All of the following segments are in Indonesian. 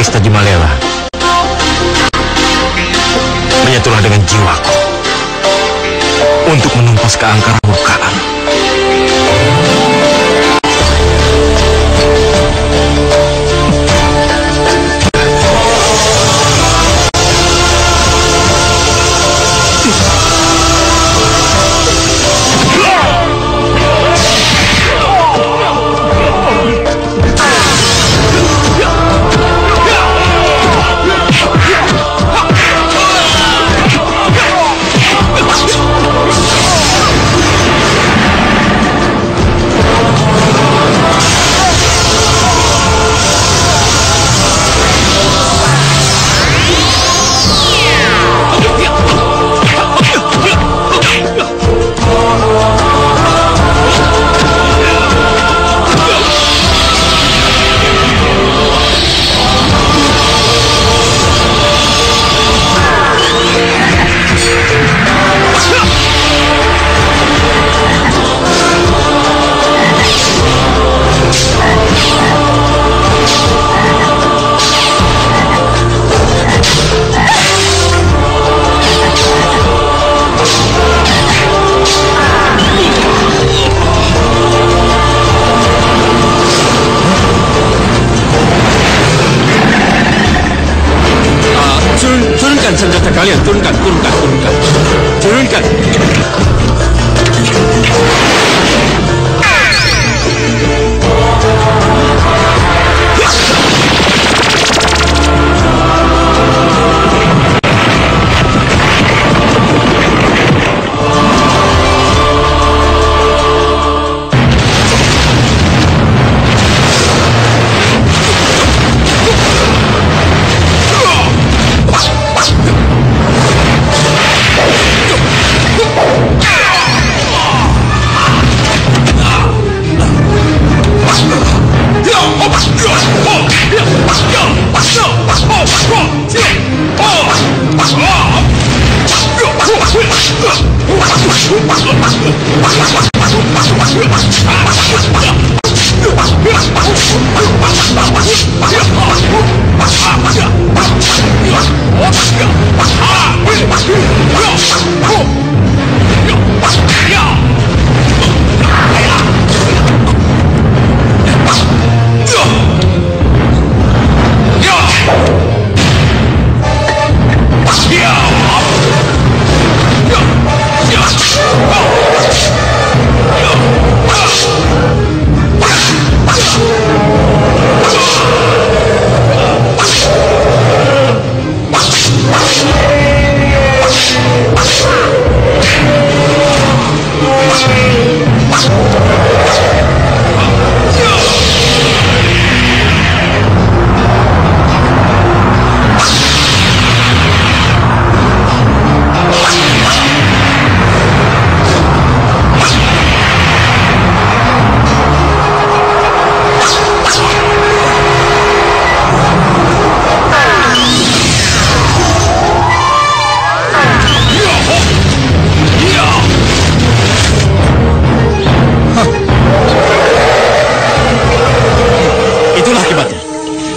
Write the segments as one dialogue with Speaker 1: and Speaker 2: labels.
Speaker 1: Kalista Jimalela, menyatulah dengan jiwaku untuk menumpas keangkara murkaan.
Speaker 2: Senjata kalian, turunkan.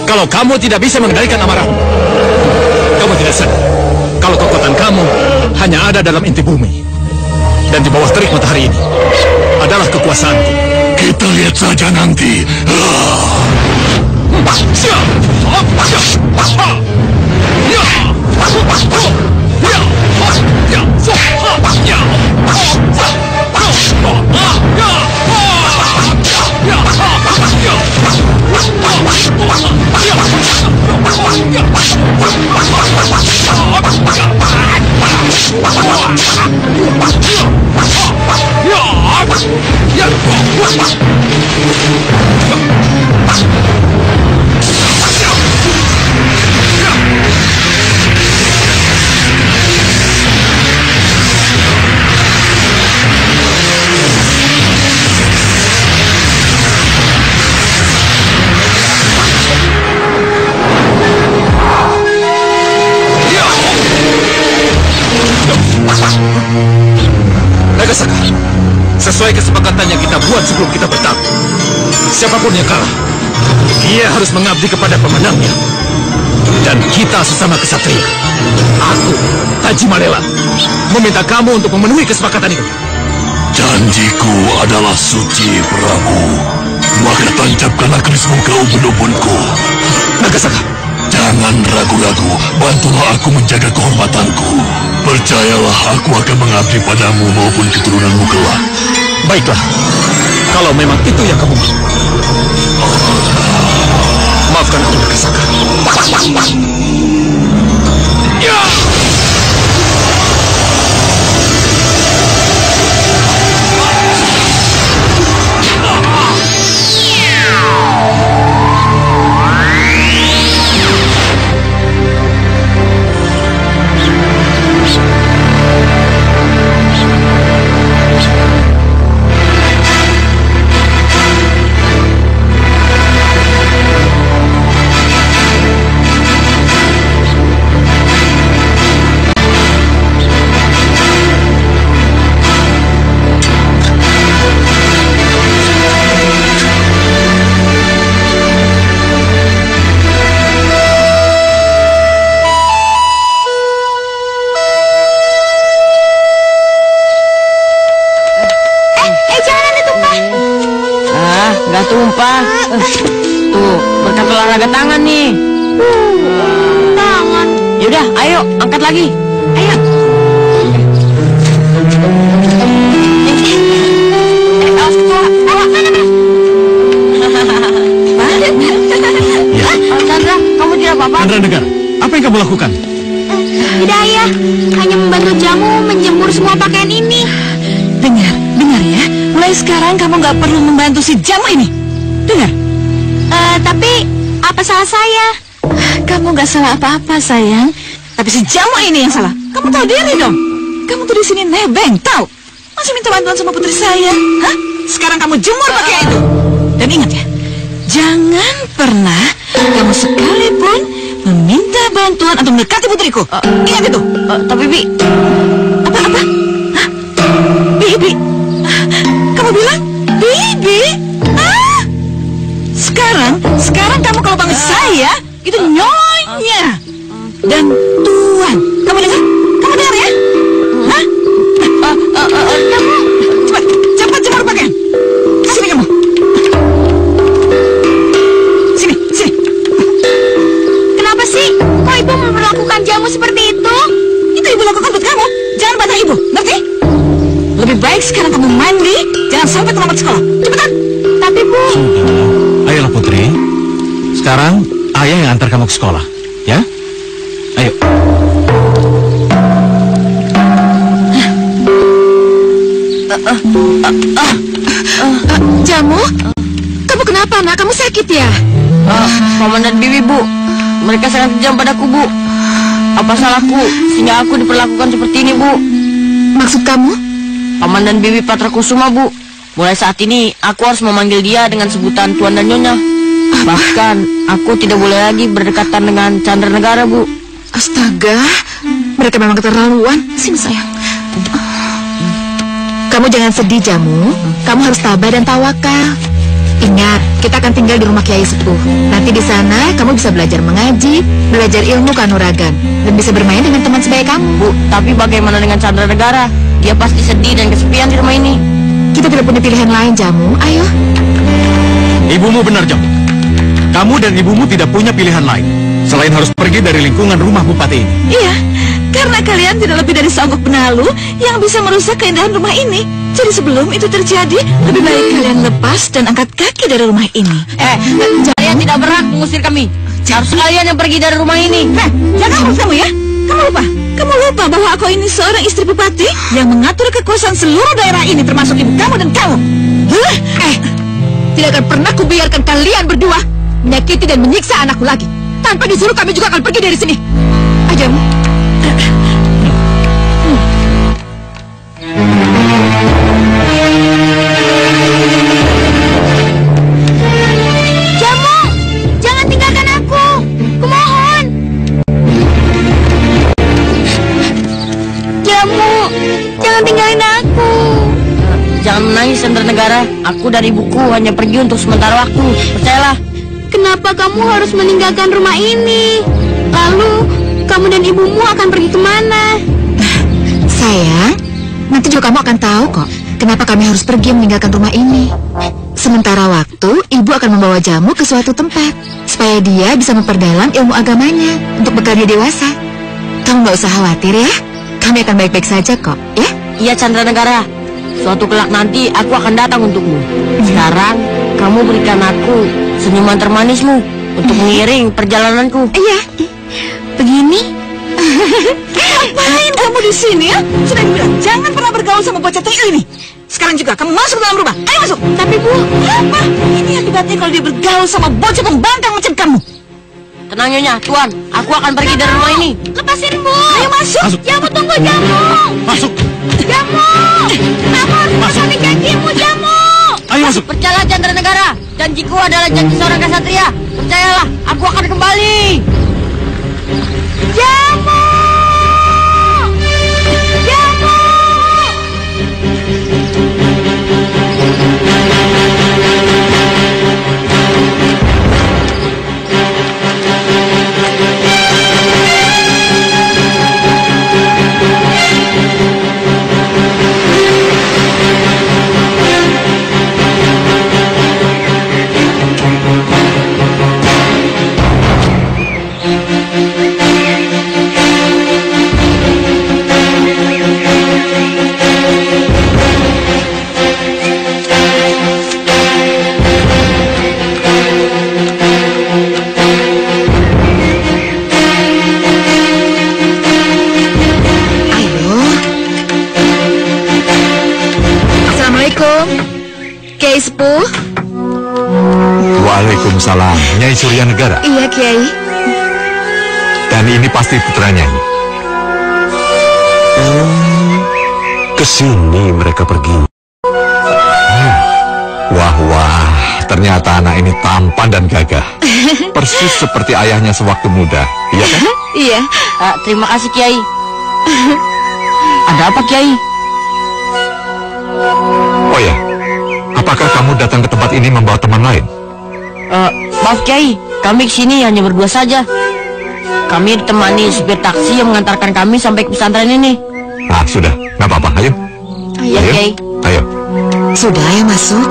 Speaker 2: Kalau kamu tidak bisa mengendalikan amarahmu, kamu tidak sadar kalau kekuatan kamu hanya ada dalam inti bumi. Dan di bawah terik matahari ini adalah kekuasaanku.
Speaker 3: Kita lihat saja nanti.
Speaker 2: Nagasaka, sesuai kesepakatan yang kita buat sebelum kita bertarung, siapapun yang kalah, dia harus mengabdi kepada pemenangnya. Dan kita sesama kesatria, aku, Taji Malela, meminta kamu untuk memenuhi kesepakatan itu.
Speaker 3: Janjiku adalah suci, Prabu. Maka tancapkanlah keris kau menubunku.
Speaker 2: Nagasaka,
Speaker 3: jangan ragu-ragu, bantulah aku menjaga kehormatanku. Percayalah, aku akan mengabdi padamu maupun keturunanmu kelak.
Speaker 2: Baiklah, kalau memang itu yang kamu mau. Maafkan aku, Nagasaka. Ya!
Speaker 4: Tumpah. Tuh, berkat olahraga tangan nih.
Speaker 5: Tangan.
Speaker 4: Yaudah, ayo, angkat lagi. Ayo. Awas ketua. Chandra, kamu tidak apa-apa?
Speaker 2: Chandra, dengar. Apa yang kamu lakukan?
Speaker 5: Tidak, Ayah. Hanya membantu Jamu menjemur semua pakaian ini.
Speaker 6: Dengar ya. Mulai sekarang kamu nggak perlu membantu si Jamu ini. Dengar.
Speaker 5: Tapi apa salah saya?
Speaker 6: Kamu nggak salah apa-apa, sayang. Tapi si Jamu ini yang salah. Kamu tahu diri dong. Kamu tuh di sini nebeng, tahu? Masih minta bantuan sama putri saya. Hah? Sekarang kamu jemur pakaian itu. Dan ingat ya, jangan pernah kamu sekalipun meminta bantuan atau mendekati putriku. Ingat itu.
Speaker 4: Tapi Bi,
Speaker 6: Apa? Hah? Bibi? Kamu bilang Bibi? Ah? Sekarang kamu kalau panggil saya itu nyonya dan tuan. Kamu dengar? Kamu dengar ya? Hah? Cepat jemur pakaian. Sini kamu. Sini.
Speaker 5: Kenapa sih? Kok Ibu memperlakukan Jamu seperti itu?
Speaker 6: Itu Ibu lakukan buat kamu. Jangan bantah Ibu, ngerti? Lebih baik sekarang kamu mandi, jangan sampai terlambat sekolah. Cepetan.
Speaker 5: Tapi Bu,
Speaker 2: Ayolah Putri. Sekarang ayah yang antar kamu ke sekolah, ya? Ayo.
Speaker 6: Jamu? Kamu kenapa, nak? Kamu sakit ya?
Speaker 4: Paman dan Bibi, Bu. Mereka sangat kejam padaku, Bu. Apa salahku sehingga aku diperlakukan seperti ini, Bu?
Speaker 6: Maksud kamu?
Speaker 4: Paman dan Bibi Patra Kusuma, Bu. Mulai saat ini, aku harus memanggil dia dengan sebutan Tuan dan Nyonya. Bahkan, aku tidak boleh lagi berdekatan dengan Chandra Negara, Bu.
Speaker 6: Astaga, mereka memang keterlaluan. Sini, sayang. Kamu jangan sedih, Jamu. Kamu harus tabah dan tawakal. Ingat, kita akan tinggal di rumah Kiai Sepuh. Nanti di sana, kamu bisa belajar mengaji, belajar ilmu kanuragan, dan bisa bermain dengan teman sebaya kamu.
Speaker 4: Bu, tapi bagaimana dengan Chandra Negara? Dia pasti sedih dan kesepian di rumah ini.
Speaker 6: Kita tidak punya pilihan lain, Jamu. Ayo.
Speaker 2: Ibumu benar, Jamu. Kamu dan ibumu tidak punya pilihan lain selain harus pergi dari lingkungan rumah bupati ini.
Speaker 6: Iya, karena kalian tidak lebih dari seonggok benalu yang bisa merusak keindahan rumah ini. Jadi sebelum itu terjadi, lebih baik kalian lepas dan angkat kaki dari rumah ini.
Speaker 4: Kalian tidak berhak mengusir kami. Harus kalian yang pergi dari rumah ini.
Speaker 6: Jangan ngomong kamu ya. Kamu lupa bahwa aku ini seorang istri bupati yang mengatur kekuasaan seluruh daerah ini, termasuk ibu kamu dan kamu. Tidak akan pernah kubiarkan kalian berdua menyakiti dan menyiksa anakku lagi. Tanpa disuruh, kami juga akan pergi dari sini. Ajamu.
Speaker 5: Jamu, jangan tinggalkan aku. Kumohon. Jamu, jangan tinggalin aku.
Speaker 4: Jangan menangis, Chandra Negara. Aku dan ibuku hanya pergi untuk sementara waktu. Percayalah.
Speaker 5: kenapa kamu harus meninggalkan rumah ini? Lalu, kamu dan ibumu akan pergi kemana?
Speaker 6: Sayang, nanti juga kamu akan tahu kok kenapa kami harus pergi meninggalkan rumah ini. Sementara waktu, ibu akan membawa Jamu ke suatu tempat supaya dia bisa memperdalam ilmu agamanya untuk bekal dia dewasa. Kamu nggak usah khawatir ya, kami akan baik-baik saja kok, ya?
Speaker 4: Iya, Candranegara. Suatu kelak nanti aku akan datang untukmu. Sekarang, kamu berikan aku senyuman termanismu untuk mengiring perjalananku.
Speaker 6: Iya, begini. Ngapain kamu di sini ya? Sudah dibilang jangan pernah bergaul sama bocah tuyul ini. Sekarang juga kamu masuk dalam rumah. Ayo masuk.
Speaker 5: Tapi Bu,
Speaker 6: Apa? Ini akibatnya kalau dia bergaul sama bocah pembangkang macam kamu.
Speaker 4: Tenang Nyonya, Tuan. Aku akan pergi dari rumah ini.
Speaker 5: lepasin Bu.
Speaker 6: Ayo masuk.
Speaker 2: Masuk.
Speaker 5: Jamu, tunggu Jamu.
Speaker 2: Masuk.
Speaker 5: Jamu, kamu harus menepati janjimu, Jamu.
Speaker 2: Ayo masuk.
Speaker 4: Percayalah Candranegara. Janjiku adalah janji seorang kesatria. Percayalah, aku akan kembali.
Speaker 5: Jamu. Jamu.
Speaker 6: Kiai Sepuh.
Speaker 1: Waalaikumsalam, Nyai Suryanegara.
Speaker 6: Iya, Kiai.
Speaker 1: Dan ini pasti putranya ini. Kesini mereka pergi. Wah, ternyata anak ini tampan dan gagah. Persis seperti ayahnya sewaktu muda, iya kan?
Speaker 6: Iya.
Speaker 4: Terima kasih Kiai. Ada apa Kiai?
Speaker 1: Oh ya, apakah kamu datang ke tempat ini membawa teman lain?
Speaker 4: Maaf Kiai, kami kesini hanya berdua saja. Kami ditemani supir taksi yang mengantarkan kami sampai ke pesantren ini.
Speaker 1: Ah, sudah, nggak apa-apa, ayo.
Speaker 4: Iya Kiai.
Speaker 1: Ayo.
Speaker 6: Sudah ya masuk.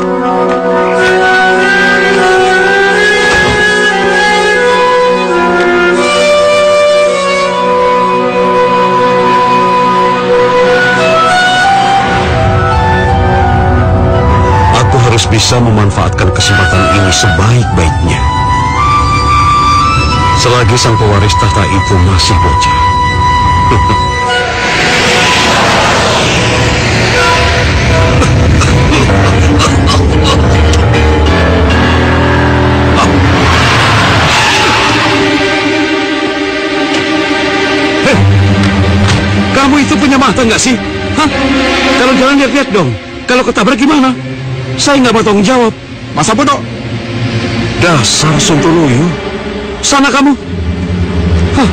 Speaker 3: Aku harus bisa memanfaatkan kesempatan ini sebaik-baiknya. Selagi sang pewaris tahta itu masih bocah.
Speaker 2: Hei, kamu itu punya mata nggak sih? Hah? Kalau jalan lihat-lihat dong. Kalau ketabrak gimana? Saya nggak mau tanggung jawab. Masa bodoh?
Speaker 3: Dasar Sontoloyo.
Speaker 2: Sana kamu. Hah?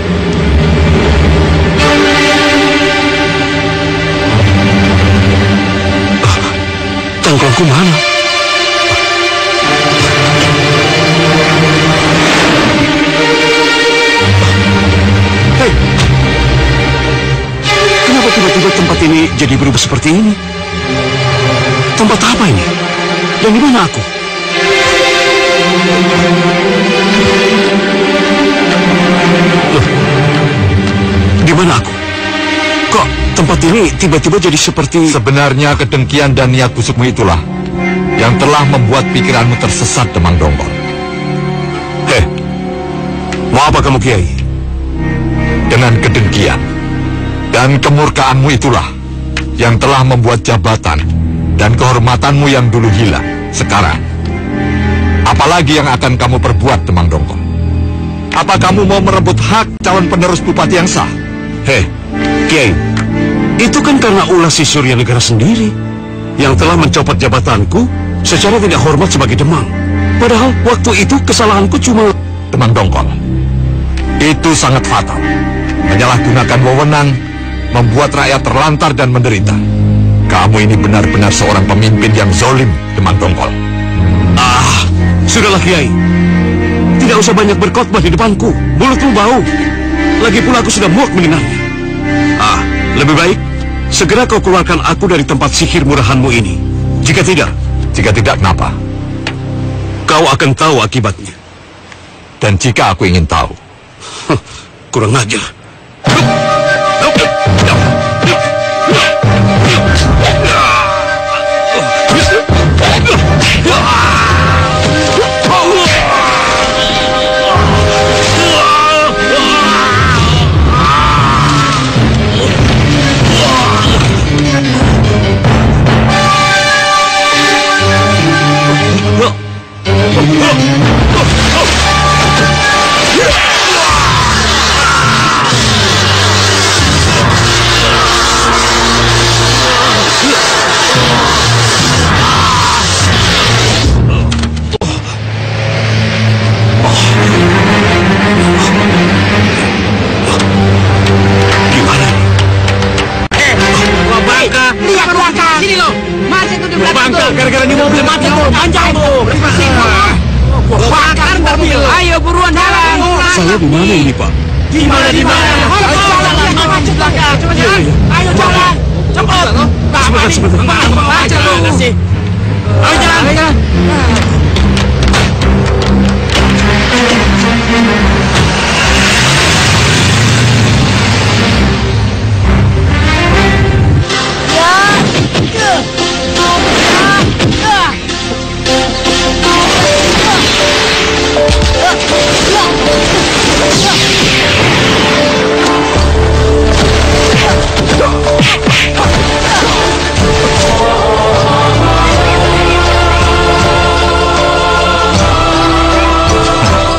Speaker 3: Cangklongku mana?
Speaker 2: Hei, kenapa tiba-tiba tempat ini jadi berubah seperti ini? Tempat apa ini? Dan di mana aku? Loh, di mana aku? Kok tempat ini tiba-tiba jadi seperti...
Speaker 1: Sebenarnya kedengkian dan niat busukmu itulah yang telah membuat pikiranmu tersesat, Demang Dongkol.
Speaker 3: Heh, mau apa kamu, Kiai?
Speaker 1: Dengan kedengkian dan kemurkaanmu itulah yang telah membuat jabatan dan kehormatanmu yang dulu hilang sekarang. Apalagi yang akan kamu perbuat, Demang Dongkol? Apa kamu mau merebut hak calon penerus bupati yang sah?
Speaker 3: Heh, Kiai, itu kan karena ulah si Suryanegara sendiri yang telah mencopot jabatanku secara tidak hormat sebagai Demang. Padahal waktu itu kesalahanku cuma...
Speaker 1: Demang Dongkol, itu sangat fatal. Menyalahgunakan wewenang, membuat rakyat terlantar dan menderita. Kamu ini benar-benar seorang pemimpin yang zolim, Demang Dongkol.
Speaker 3: Ah, sudahlah Kiai. usah banyak berkhotbah di depanku. Mulutmu bau. Lagi pula aku sudah muak mendengarnya. Lebih baik segera kau keluarkan aku dari tempat sihir murahanmu ini. Jika tidak
Speaker 1: kenapa?
Speaker 3: kau akan tahu akibatnya.
Speaker 1: Dan jika aku ingin tahu,
Speaker 3: Kurang ajar.
Speaker 2: Gara-gara di mobil mati tuh, panjang tuh. Bakar mobil. Ayo buruan jalan.
Speaker 3: Saya di mana ini, Pak?
Speaker 2: Di mana? Ayo jalan. Ayo jalan. Cepat. Sebentar. Ayo jalan.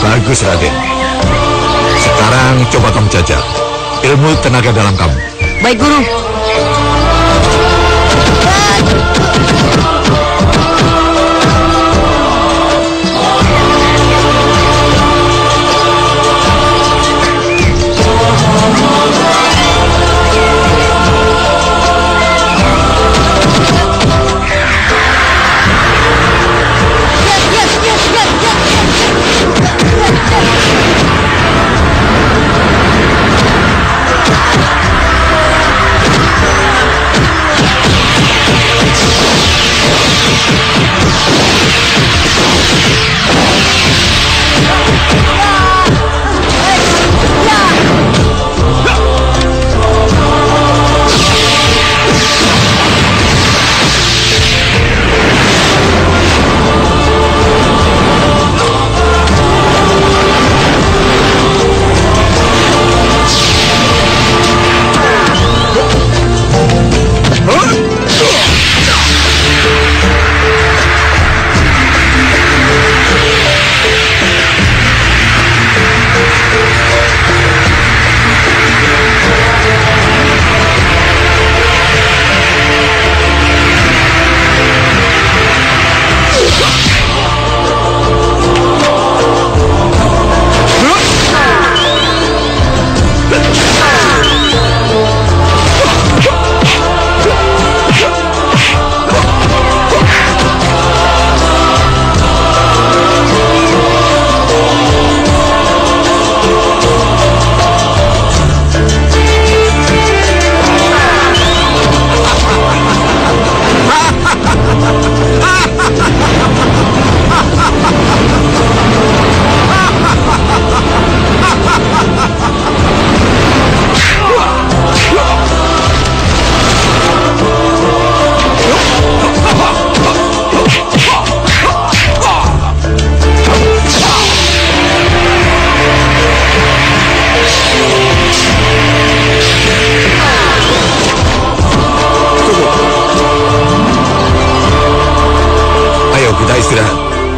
Speaker 1: Bagus, Raden. Sekarang coba kamu jajal ilmu tenaga dalam kamu.
Speaker 4: Baik, Guru.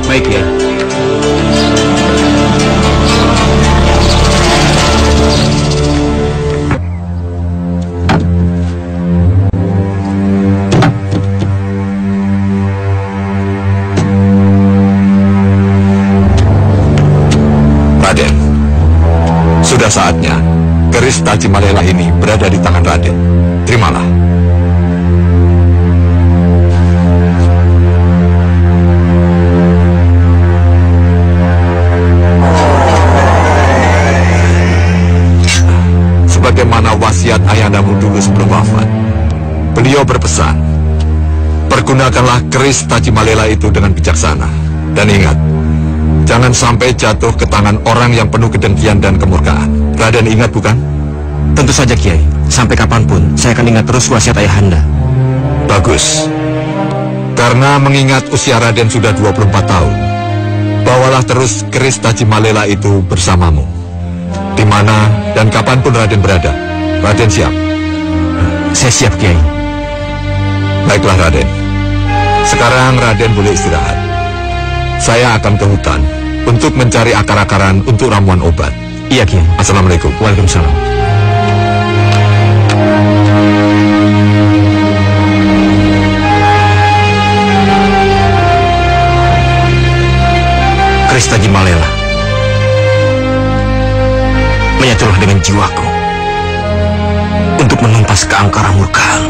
Speaker 2: Baik, ya.
Speaker 1: Raden, sudah saatnya keris Tajimalela ini berada di tangan Raden. Terimalah. wasiat ayahandamu dulu sebelum wafat. Beliau berpesan, pergunakanlah keris Tajimalela itu dengan bijaksana. Dan ingat, jangan sampai jatuh ke tangan orang yang penuh kedengkian dan kemurkaan. Raden ingat bukan?
Speaker 7: Tentu saja, Kiai. Sampai kapanpun, saya akan ingat terus wasiat ayahanda.
Speaker 1: Bagus. Karena mengingat usia Raden sudah 24 tahun, bawalah terus keris Tajimalela itu bersamamu. Di mana dan kapanpun Raden berada. Raden siap?
Speaker 7: Saya siap, Kiai.
Speaker 1: Baiklah, Raden. Sekarang Raden boleh istirahat. Saya akan ke hutan untuk mencari akar-akaran untuk ramuan obat.
Speaker 7: Iya, Kiai.
Speaker 1: Assalamualaikum.
Speaker 7: Waalaikumsalam. Keris Tajimalela menyatulah dengan jiwaku untuk menumpas keangkara murkaan.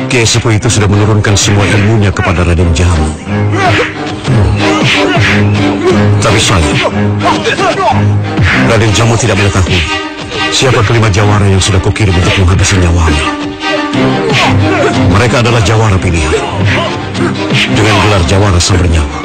Speaker 7: Kiai Sepuh itu sudah menurunkan semua ilmunya kepada Raden Jamu. Tapi sayang, Raden Jamu tidak mengetahui siapa kelima jawara yang sudah kukirim untuk menghabisi nyawamu. Mereka adalah jawara pilihan dengan gelar jawara sang bernyawa.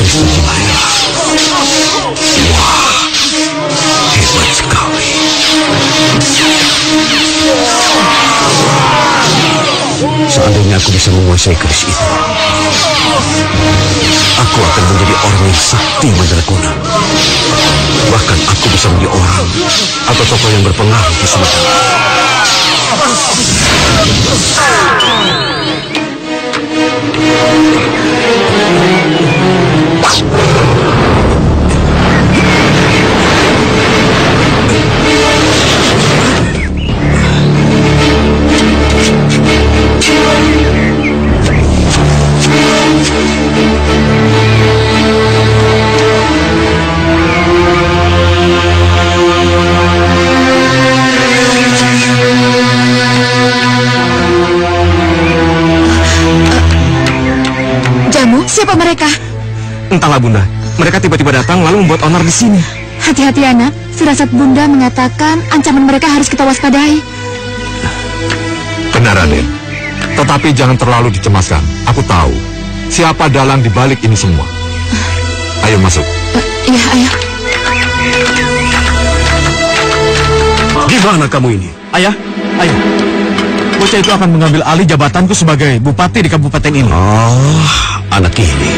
Speaker 7: Keris Tajimalela. Wah, hebat sekali. Seandainya aku bisa menguasai keris itu, aku akan menjadi orang yang sakti mandraguna. Bahkan aku bisa menjadi orang atau tokoh yang berpengaruh di Sumedang.
Speaker 6: Siapa mereka?
Speaker 7: Entahlah, Bunda. Mereka tiba-tiba datang lalu membuat onar di sini.
Speaker 5: Hati-hati anak, firasat Bunda mengatakan ancaman mereka harus kita waspadai.
Speaker 1: Benar, Raden. Tetapi jangan terlalu dicemaskan. Aku tahu siapa dalang di balik ini semua. Ayo masuk.
Speaker 5: Iya, ayo.
Speaker 3: Gimana kamu ini?
Speaker 2: Ayah, ayah. Bocah itu akan mengambil alih jabatanku sebagai bupati di kabupaten ini.
Speaker 3: Oh, anak ini.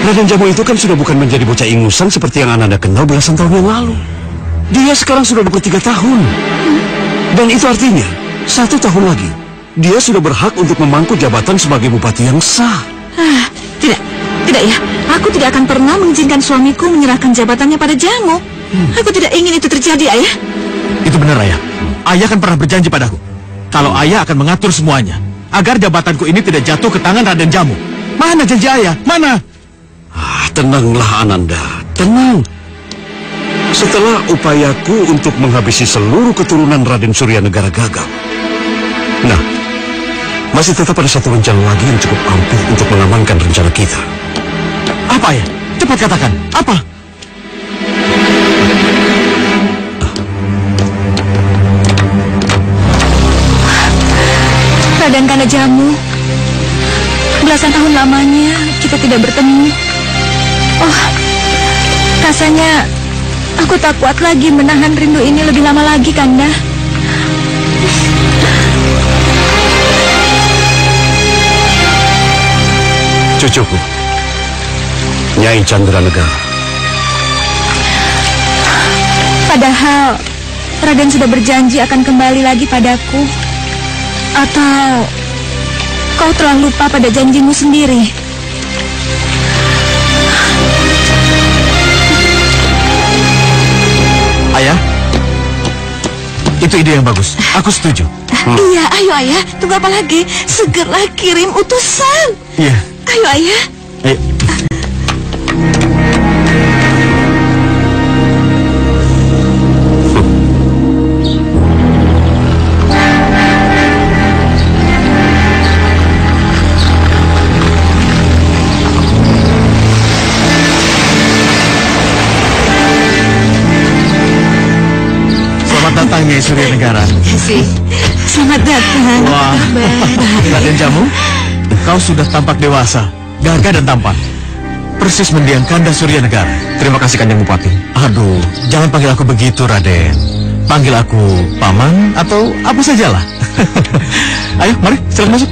Speaker 3: Raden Jamu itu kan sudah bukan menjadi bocah ingusan seperti yang Ananda kenal belasan tahun yang lalu. Dia sekarang sudah 23 tahun. Dan itu artinya, 1 tahun lagi, dia sudah berhak untuk memangku jabatan sebagai bupati yang sah.
Speaker 6: Tidak ya. Aku tidak akan pernah mengizinkan suamiku menyerahkan jabatannya pada Jamu. Aku tidak ingin itu terjadi, Ayah.
Speaker 2: Itu benar, Ayah. Ayah kan pernah berjanji padaku kalau Ayah akan mengatur semuanya agar jabatanku ini tidak jatuh ke tangan Raden Jamu. Mana janji Ayah? Mana?
Speaker 3: Tenanglah, Ananda. Tenang. Setelah upayaku untuk menghabisi seluruh keturunan Raden Suryanegara gagal. Nah, masih tetap ada satu rencana lagi yang cukup ampuh untuk mengamankan rencana kita.
Speaker 2: Apa ya? Cepat katakan. Apa?
Speaker 6: Raden Kanda Jamu, belasan tahun lamanya kita tidak bertemu. Oh, rasanya aku tak kuat lagi menahan rindu ini lebih lama lagi, Kanda.
Speaker 3: Cucuku, Nyai Candranegara.
Speaker 6: Padahal Raden sudah berjanji akan kembali lagi padaku. Atau kau telah lupa pada janjimu sendiri?
Speaker 2: Ayah, itu ide yang bagus. Aku setuju.
Speaker 6: Iya, ayo ayah. Tunggu apa lagi? Segera kirim utusan.
Speaker 2: Iya.
Speaker 6: Ayo ayah.
Speaker 2: Ayo. Nyai Surya Negara.
Speaker 6: Selamat datang.
Speaker 2: Wah, Raden Jamu, kau sudah tampak dewasa, gagah dan tampan. Persis mendiang Kanda Surya Negara.
Speaker 8: Terima kasih Kanjeng Bupati.
Speaker 2: Aduh, jangan panggil aku begitu, Raden. Panggil aku paman atau apa sajalah. Ayo, mari, silakan masuk.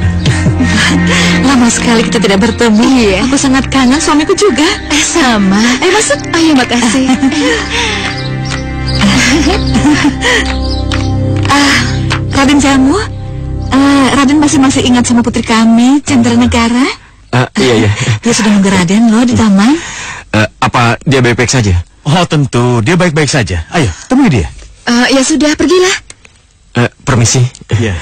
Speaker 6: Lama sekali kita tidak bertemu. Iya. Aku sangat kangen suamiku juga. Sama. Ayo masuk. Ayo, makasih. Raden Jamu, Raden masih ingat sama putri kami, Candranegara?
Speaker 8: Iya.
Speaker 6: Dia sudah nunggu Raden loh di taman.
Speaker 8: Apa dia baik-baik saja?
Speaker 2: Oh tentu, dia baik-baik saja. Ayo, temui dia.
Speaker 6: Ya sudah, pergilah.
Speaker 8: Permisi.
Speaker 2: Iya.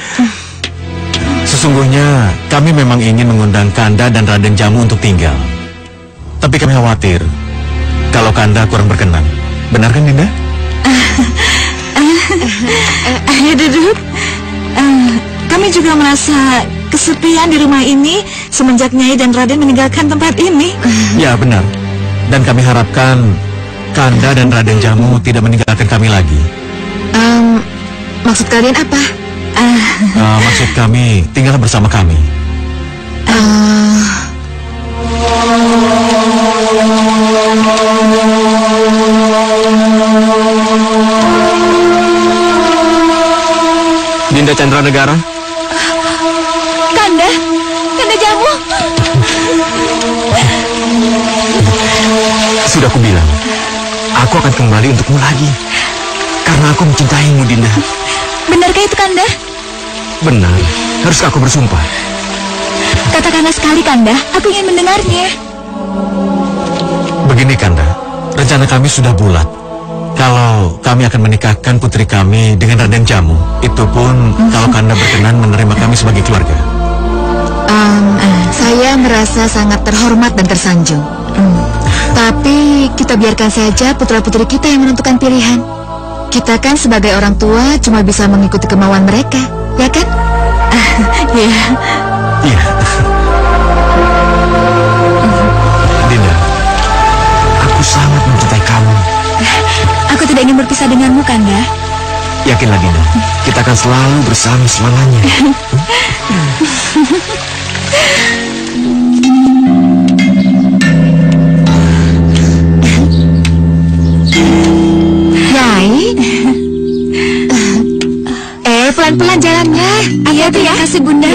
Speaker 2: Sesungguhnya kami memang ingin mengundang Kanda dan Raden Jamu untuk tinggal. Tapi kami khawatir kalau Kanda kurang berkenan. Benar kan, Dinda?
Speaker 6: Ayo duduk. Kami juga merasa kesepian di rumah ini semenjak Nyai dan Raden meninggalkan tempat ini.
Speaker 2: Ya benar. Dan kami harapkan Kanda dan Raden Jamu tidak meninggalkan kami lagi.
Speaker 6: Maksud kalian apa?
Speaker 2: Maksud kami tinggal bersama kami.
Speaker 8: Dinda Candranegara.
Speaker 6: Kanda Jamu.
Speaker 8: Sudah aku bilang, aku akan kembali untukmu lagi. Karena aku mencintaimu, Dinda.
Speaker 6: Benarkah itu, Kanda?
Speaker 8: Benar. Haruskah aku bersumpah?
Speaker 6: Katakanlah sekali, Kanda. Aku ingin mendengarnya.
Speaker 2: Begini, Kanda. Rencana kami sudah bulat. Kalau kami akan menikahkan putri kami dengan Raden Jamu, itu pun kalau Kanda berkenan menerima kami sebagai keluarga.
Speaker 6: Saya merasa sangat terhormat dan tersanjung. Tapi kita biarkan saja putra-putri kita yang menentukan pilihan. Kita kan sebagai orang tua cuma bisa mengikuti kemauan mereka, ya kan? Iya.
Speaker 2: Iya. Dinda,
Speaker 8: aku sangat mencintai kamu.
Speaker 6: Aku tidak ingin berpisah denganmu, Kanda.
Speaker 8: Yakinlah, Dinda, kita akan selalu bersama selamanya.
Speaker 6: Nyai, pelan-pelan jalannya. Iya, terima kasih, Bunda.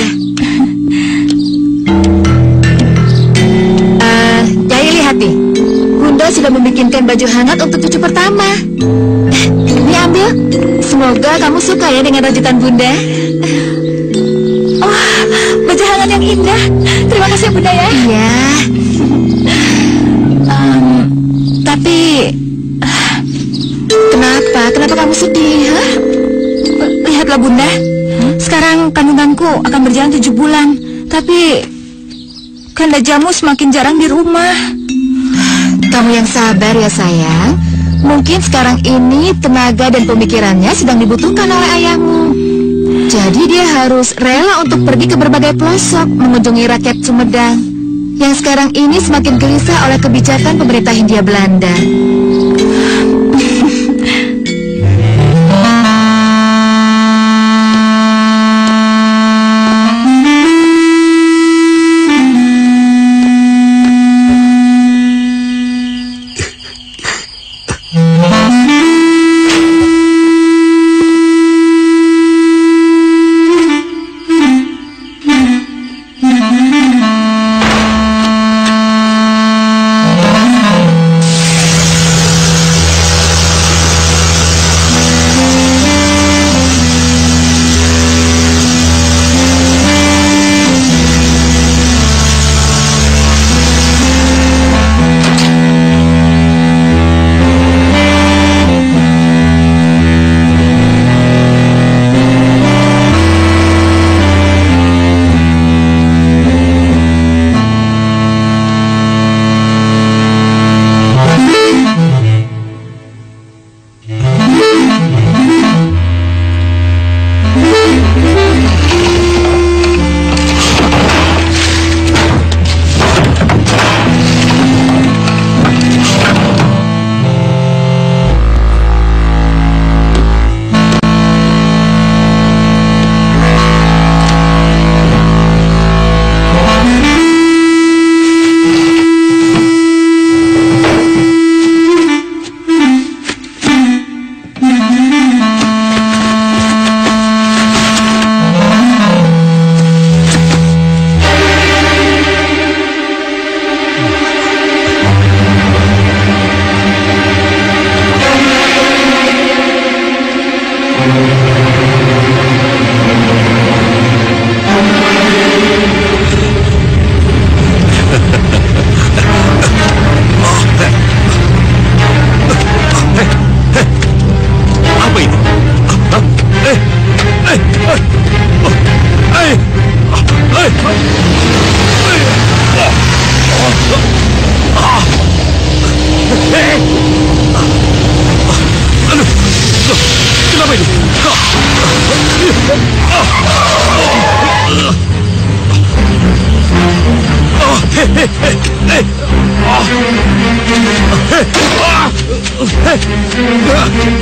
Speaker 6: Nyai, lihat nih. Bunda sudah membikinkan baju hangat untuk cucu pertama. Ini ambil. Semoga kamu suka ya dengan rajutan Bunda. Oh, baju hangat yang indah. Terima kasih, Bunda ya. Iya. Tapi Kenapa kamu sedih? Huh? Lihatlah, Bunda. Sekarang kandunganku akan berjalan 7 bulan. Tapi Kanda Jamu semakin jarang di rumah. Kamu yang sabar ya, sayang. Mungkin sekarang ini tenaga dan pemikirannya sedang dibutuhkan oleh ayahmu. Jadi dia harus rela untuk pergi ke berbagai pelosok mengunjungi rakyat Sumedang yang sekarang ini semakin gelisah oleh kebijakan pemerintah Hindia Belanda.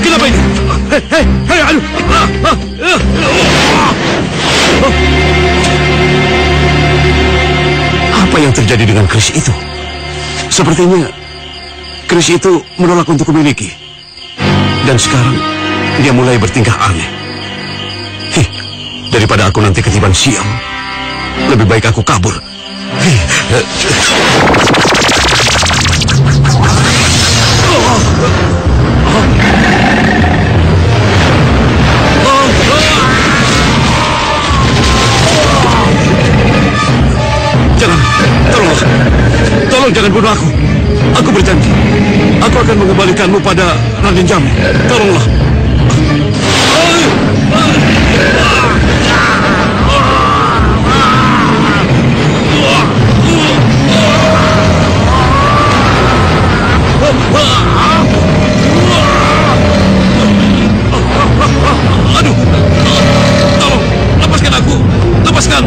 Speaker 3: Kenapa ini? Aduh. Apa yang terjadi dengan keris itu? Sepertinya keris itu menolak untuk kumiliki. Dan sekarang dia mulai bertingkah aneh. Daripada aku nanti ketiban sial, lebih baik aku kabur. Jangan, tolong jangan bunuh aku. Aku berjanji, aku akan mengembalikanmu pada Raden Jamil. Tolonglah. Aduh, tolong, lepaskan aku, lepaskan.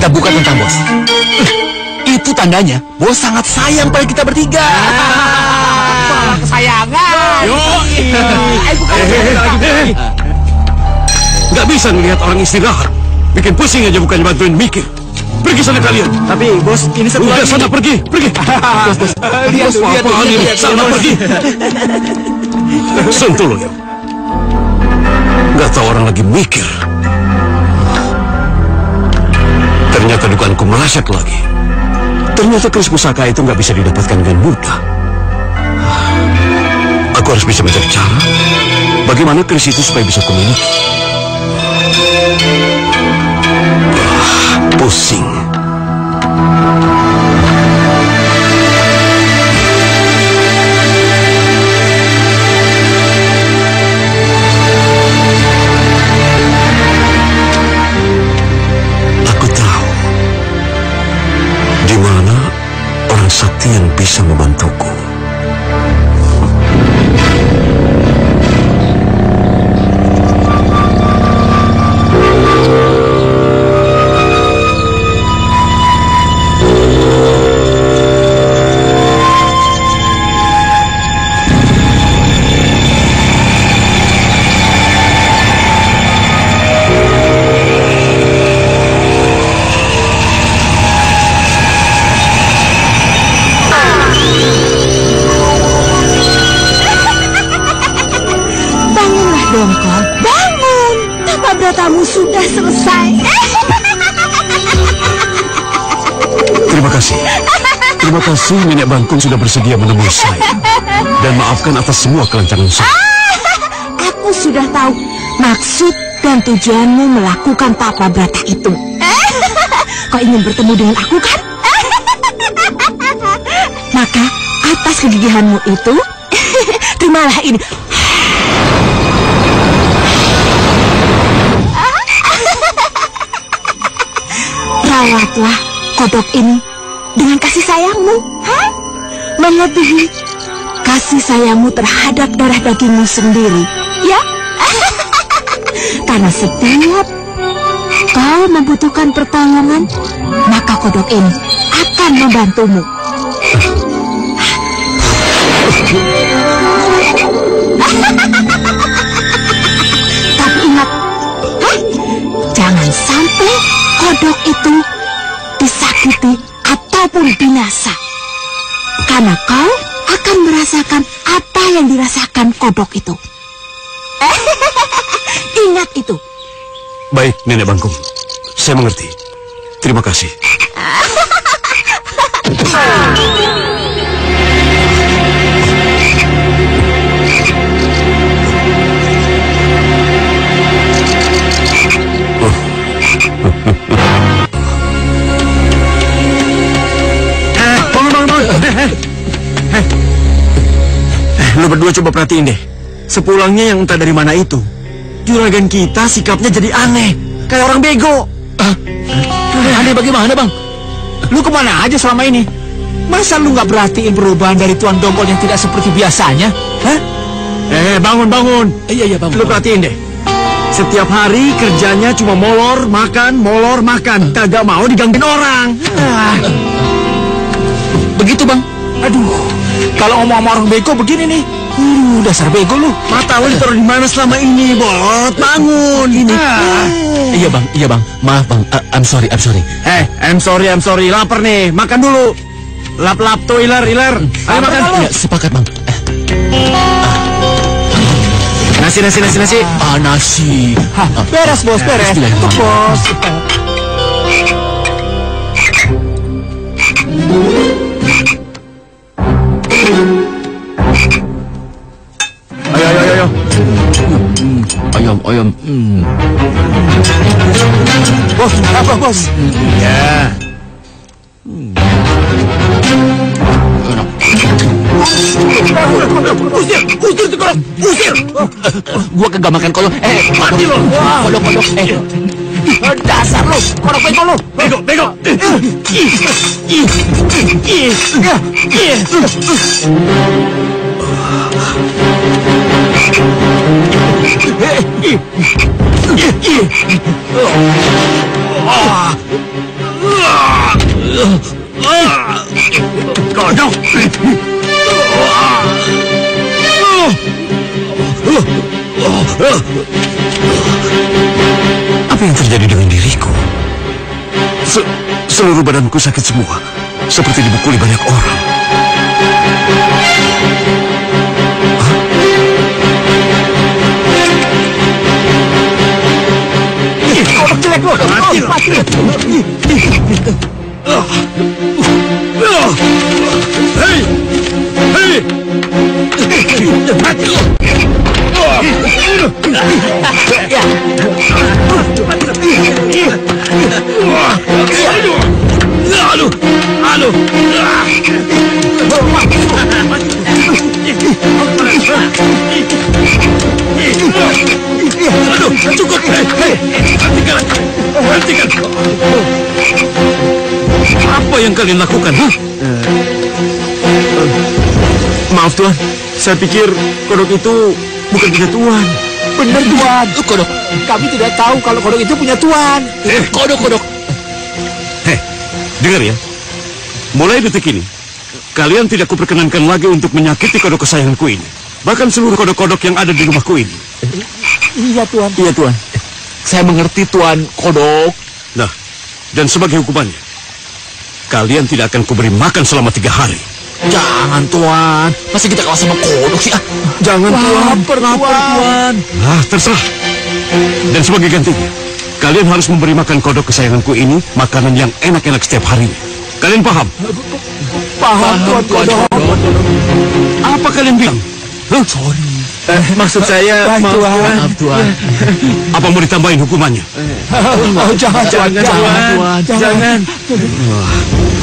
Speaker 2: Bukan tentang bos. Itu tandanya bos sangat sayang pada kita bertiga.
Speaker 5: kesayangan.
Speaker 3: Nggak bisa ngelihat orang istirahat. Bikin pusing aja bukannya bantuin mikir. Pergi sana kalian.
Speaker 8: Tapi bos, ini satu
Speaker 3: Udah
Speaker 8: lagi.
Speaker 3: sana pergi.
Speaker 8: Lihat,
Speaker 3: Apaan ini? Sana pergi. Sentuh lo ya. Nggak tahu orang lagi mikir. Ternyata dugaanku meleset lagi. Ternyata keris pusaka itu nggak bisa didapatkan dengan mudah. Aku harus bisa mencari cara bagaimana keris itu supaya bisa kumiliki. Pusing. Aku tahu di mana orang sakti yang bisa membantuku.
Speaker 6: Dongkol, bangun. Tapa bratamu sudah selesai.
Speaker 3: Terima kasih. Terima kasih Nenek Bangkung sudah bersedia menemui saya. Dan maafkan atas semua kelancangan saya.
Speaker 6: Aku sudah tahu maksud dan tujuanmu melakukan tapa brata itu. Kau ingin bertemu dengan aku kan? Maka atas kegigihanmu itu, terimalah ini. Rawatlah kodok ini dengan kasih sayangmu, melebihi kasih sayangmu terhadap darah dagingmu sendiri, ya? Karena setiap kau membutuhkan pertolongan, maka kodok ini akan membantumu. Tapi ingat, jangan sampai kodok itu disakiti ataupun binasa. Karena kau akan merasakan apa yang dirasakan kodok itu. Ingat itu.
Speaker 3: Baik, Nenek Bangkung. Saya mengerti. Terima kasih.
Speaker 8: Lu berdua coba perhatiin deh. Sepulangnya yang entah dari mana itu, juragan kita sikapnya jadi aneh, kayak orang bego.
Speaker 2: Aneh bagaimana, Bang?
Speaker 8: Lu kemana aja selama ini? Masa lu nggak perhatiin perubahan dari Tuan Dongkol yang tidak seperti biasanya? Hah? Bangun.
Speaker 2: Iya, Bang.
Speaker 8: Lu perhatiin deh. Setiap hari kerjanya cuma molor makan, kagak mau digangguin orang.
Speaker 2: Begitu, Bang.
Speaker 8: Aduh, kalau ngomong sama orang bego begini nih. Dasar bego lu. Mata lu ditaruh di mana selama ini, Bolot? Bangun ini.
Speaker 2: Iya, Bang. Maaf, Bang. I'm sorry.
Speaker 8: I'm sorry. Lapar nih. Makan dulu. Lap-lap tuh, iler. Ayo makan.
Speaker 2: Ya, sepakat, Bang.
Speaker 8: Nasi.
Speaker 2: Nasi.
Speaker 8: Beres, Bos, beres. Tuh, Bos. Ayo.
Speaker 2: Ayam.
Speaker 8: Bos, apa, Bos? Ya. Usir.
Speaker 2: Gua kagak makan kolok.
Speaker 8: Mati lo.
Speaker 2: Kodok.
Speaker 8: Dasar lo, kodok bego lo. Bego. Kodok.
Speaker 3: Apa yang terjadi dengan diriku? Seluruh badanku sakit semua, seperti dibukuli banyak orang.
Speaker 8: Kodok jelek lo. Mati. Hei. Mati lo. Cukup. Hentikan.
Speaker 3: Apa yang kalian lakukan?
Speaker 8: Maaf Tuan, saya pikir kodok itu bukan punya Tuan. Benar Tuan. Kodok. Kami tidak tahu kalau kodok itu punya Tuan. Kodok.
Speaker 3: Dengar ya. Mulai detik ini, kalian tidak kuperkenankan lagi untuk menyakiti kodok kesayanganku ini. Bahkan seluruh kodok-kodok yang ada di rumahku ini.
Speaker 8: Iya Tuan. Saya mengerti Tuan, kodok.
Speaker 3: Nah, dan sebagai hukumannya, kalian tidak akan kuberi makan selama 3 hari.
Speaker 8: Jangan Tuan. Masa kita kalah sama kodok sih?
Speaker 3: Jangan Tuan.
Speaker 8: Tuan.
Speaker 3: Nah, terserah. Dan sebagai gantinya, kalian harus memberi makan kodok kesayanganku ini makanan yang enak-enak setiap harinya. Kalian paham?
Speaker 8: Paham Tuan, kodok.
Speaker 3: Apa kalian bilang?
Speaker 8: Sorry.
Speaker 3: Maksud saya,
Speaker 8: maaf Tuan.
Speaker 3: Apa mau ditambahin hukumannya?
Speaker 8: Jangan Tuan.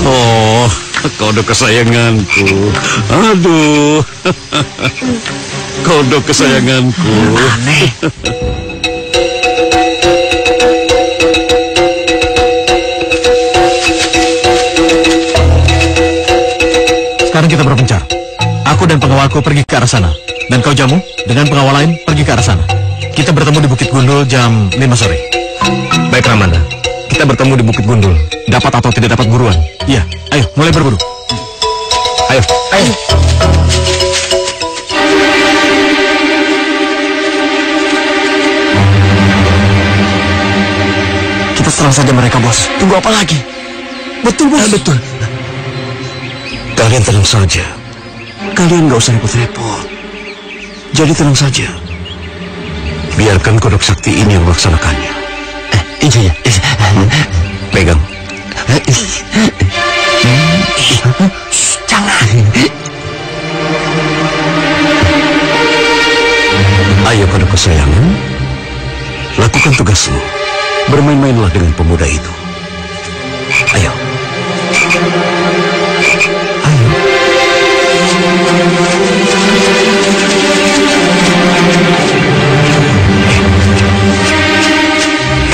Speaker 3: Oh, kodok kesayanganku. Aduh. Kodok kesayanganku.
Speaker 8: Aneh.
Speaker 2: Sekarang kita berpencar. Aku dan pengawalku pergi ke arah sana. Dan kau Jamu dengan pengawal lain pergi ke arah sana. Kita bertemu di Bukit Gundul jam 5 sore.
Speaker 9: Baik Ramanda, kita bertemu di Bukit Gundul. Dapat atau tidak dapat buruan?
Speaker 2: Iya, ayo mulai berburu.
Speaker 9: Ayo.
Speaker 3: Kita serang saja mereka, bos.
Speaker 8: Tunggu apa lagi? Betul, bos.
Speaker 3: Betul. Kalian tenang saja. Kalian nggak usah repot-repot. Jadi tenang saja. Biarkan kodok sakti ini yang melaksanakannya. Iya. Pegang.
Speaker 8: Jangan.
Speaker 3: Ayo kodok kesayangan, lakukan tugasmu. Bermain-mainlah dengan pemuda itu. Ayo.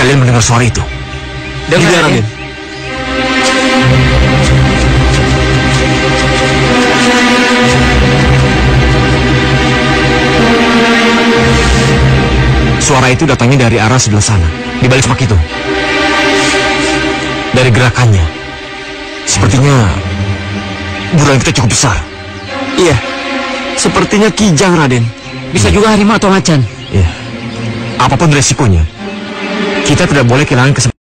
Speaker 9: Kalian mendengar suara itu?
Speaker 8: Dengar, Raden.
Speaker 9: Suara itu datangnya dari arah sebelah sana, di balik semak itu. Dari gerakannya, sepertinya buruan kita cukup besar.
Speaker 8: Iya, sepertinya kijang, Raden.
Speaker 4: Bisa juga harimau atau macan.
Speaker 9: Iya. Apapun resikonya, kita tidak boleh kehilangan kesempatan.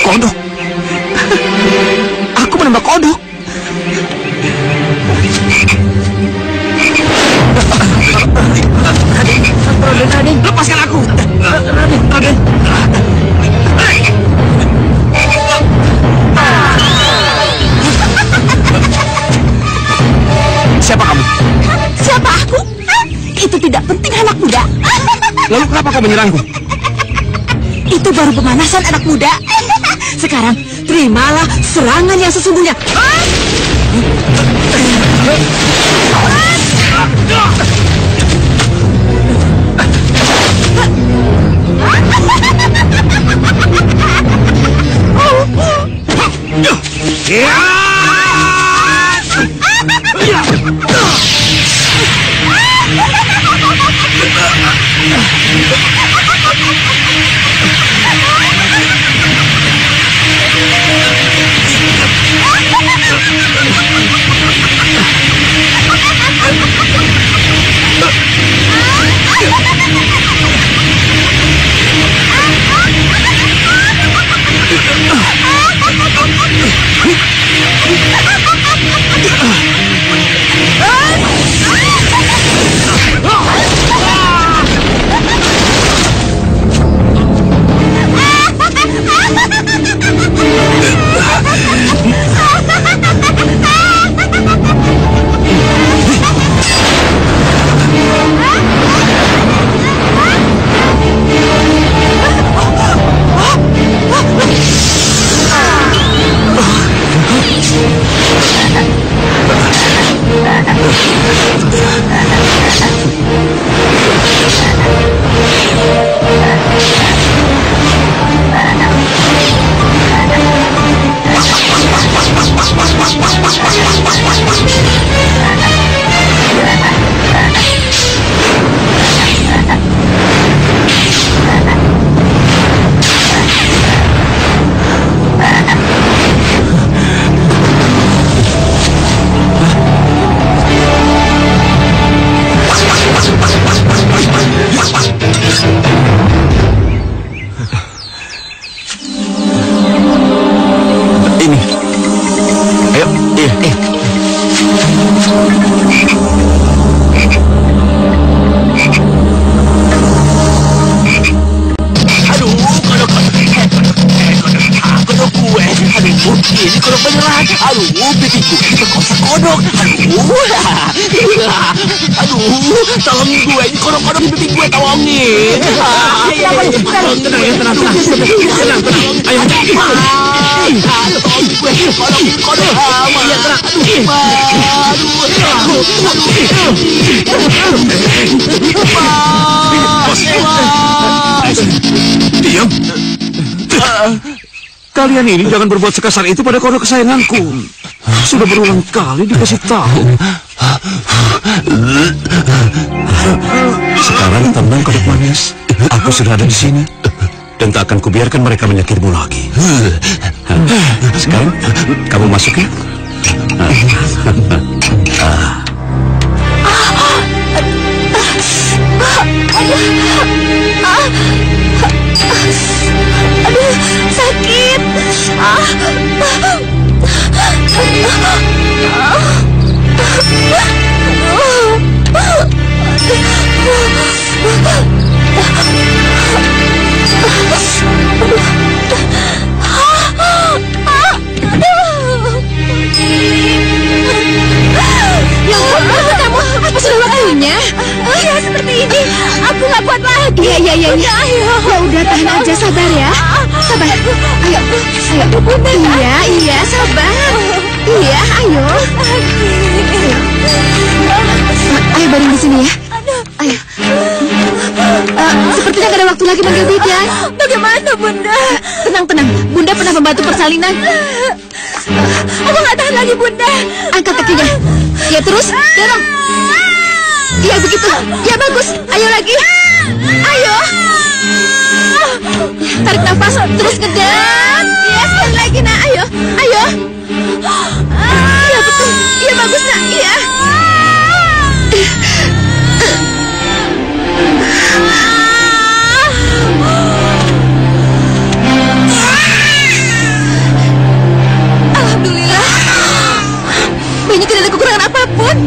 Speaker 8: Kodok. Aku menembak kodok. Raden, lepaskan aku. Raden.
Speaker 9: Siapa kamu?
Speaker 6: Siapa aku? Itu tidak penting, anak muda.
Speaker 9: Lalu kenapa kau menyerangku?
Speaker 6: Itu baru pemanasan, anak muda. Sekarang terimalah serangan yang sesungguhnya.
Speaker 8: kodok beneran. Aduh, pipiku diperkosa kodok. Aduh, tolongin gue. Ini kodok-kodok di pipi gue, tolongin. Tenang. Ayo, tolongin gue. Tolongin kodok. Iya, tenang.
Speaker 3: Diam. Kalian ini jangan berbuat sekasar itu pada kodok kesayanganku. Sudah berulang kali dikasih tahu. Sekarang tenang kodok manis. Aku sudah ada di sini dan tak akan kubiarkan mereka menyakitimu lagi. Sekarang kamu masuk ya.
Speaker 5: Aduh, sakit. Apa sudah waktunya? Iya, seperti ini. Aku nggak kuat lagi. Iya. Ya udah, tahan aja, sabar ya. Sabar. Ayo. Iya, sabar. Iya, ayo. Ayo baring di sini ya. Ayo. Sepertinya gak ada waktu lagi manggil bidan. Bagaimana, Bunda? Tenang. Bunda pernah membantu persalinan. Aku nggak tahan lagi, Bunda. Angkat kakinya. Ya terus, dorong. Ya begitu. Ya bagus. Ayo lagi. Ayo. Tarik nafas. Terus ngedam. Ya sekali lagi, nak. Ayo. Ya betul. Ya bagus, nak. Ya. Alhamdulillah. Banyak tidak ada kekurangan apapun.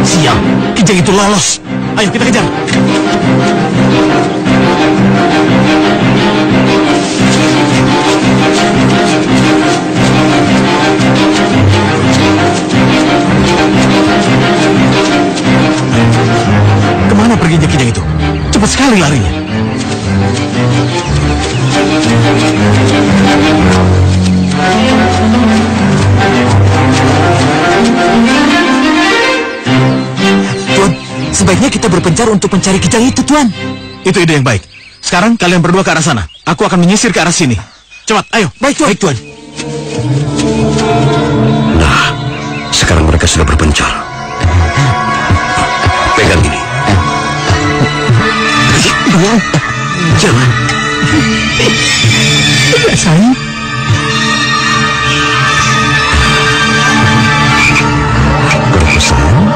Speaker 2: Sial, Kijang itu lolos. Ayo kita kejar. Kemana perginya Kijang itu? Cepat sekali larinya. Tuan, sebaiknya kita berpencar untuk mencari Kijang itu, Tuan. Itu ide yang baik. Sekarang kalian berdua ke arah sana. Aku akan menyisir ke arah sini. Cepat, ayo. Baik, Tuan.
Speaker 3: Nah, sekarang mereka sudah berpencar. Pegang ini. Jangan.
Speaker 2: Sayang.
Speaker 3: Berapa sayang?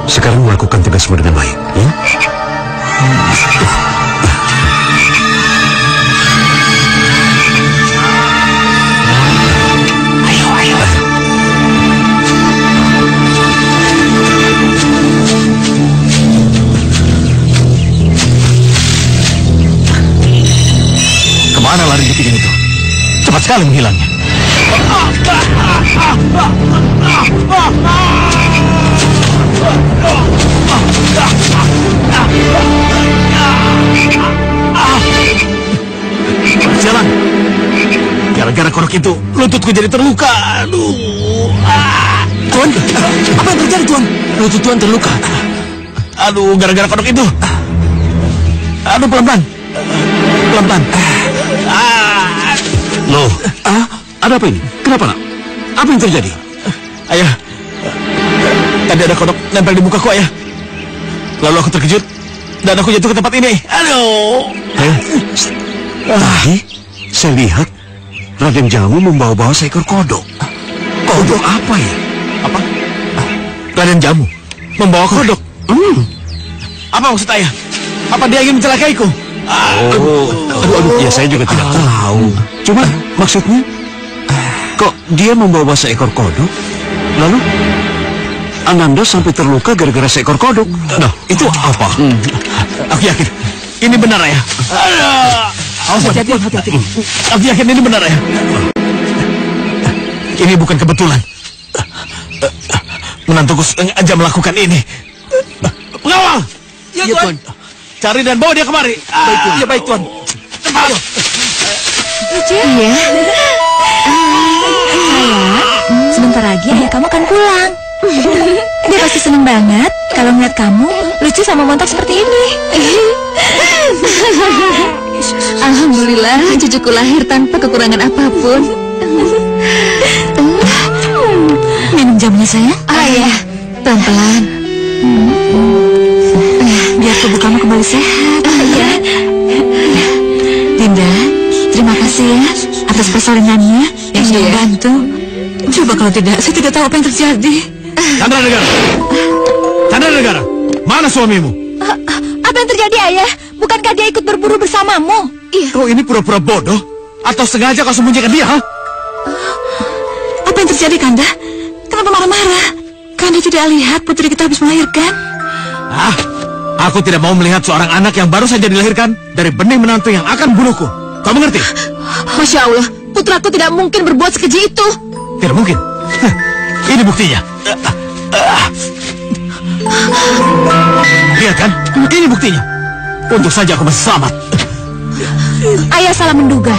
Speaker 3: Sekarang melakukan tugasmu dengan baik, ya? Ayo.
Speaker 2: Kemana larinya Kijang itu? Cepat sekali menghilangnya. Jalan. Gara-gara kodok itu, lututku jadi terluka. Aduh. Tuan, apa yang terjadi, Tuan? Lutut Tuan terluka. Aduh, gara-gara kodok itu. Aduh, pelan-pelan.
Speaker 3: Loh, ada apa ini? Kenapa, nak? Apa yang terjadi?
Speaker 2: Ayah, tadi ada kodok nempel di mukaku, Ayah. Lalu aku terkejut dan aku jatuh ke tempat ini. Aduh.
Speaker 3: Tadi saya lihat Raden Jamu membawa-bawa seekor kodok. Kodok apa ya?
Speaker 2: Apa? Raden Jamu membawa kodok? Apa maksud Ayah? Apa dia ingin mencelakaiku?
Speaker 3: Aduh, ya saya juga tidak tahu. Cuma maksudnya, kok dia membawa seekor kodok? Lalu Ananda sampai terluka gara-gara seekor kodok.
Speaker 2: Nah, itu apa? Aku yakin ini benar ya. Hati-hati. Aku yakin ini benar ya. Ini bukan kebetulan. Menantuku sengaja melakukan ini. Pengawal! Ya, Tuan. Cari dan bawa dia kemari. Baik, Tuan. Ya, baik, Tuan. Ayo.
Speaker 5: Iya. Sayang, sebentar lagi ayah kamu akan pulang. Dia pasti senang banget kalau melihat kamu lucu sama montok seperti ini. Alhamdulillah, cucuku lahir tanpa kekurangan apapun. Minum jamunya sayang. Ayah, pelan-pelan. Biar tubuh kamu kembali sehat. Iya. Dinda, terima kasih ya atas persalinannya yang sudah membantu. Coba kalau tidak, saya tidak tahu apa yang terjadi.
Speaker 2: Chandra Negara! Chandra Negara! Mana suamimu?
Speaker 5: Apa yang terjadi, ayah? Bukankah dia ikut berburu bersamamu? Iya.
Speaker 2: Kau ini pura-pura bodoh? Atau sengaja kau sembunyikan dia, ha?
Speaker 6: Apa yang terjadi, Kanda? Kenapa marah-marah? Kanda tidak lihat putri kita habis melahirkan?
Speaker 2: Aku tidak mau melihat seorang anak yang baru saja dilahirkan dari benih menantu yang akan bunuhku. Kau mengerti?
Speaker 5: Masya Allah, putraku tidak mungkin berbuat sekeji itu.
Speaker 2: Tidak mungkin. Ini buktinya. Lihat kan? Ini buktinya. Untung saja aku masih selamat.
Speaker 5: Ayah salah menduga.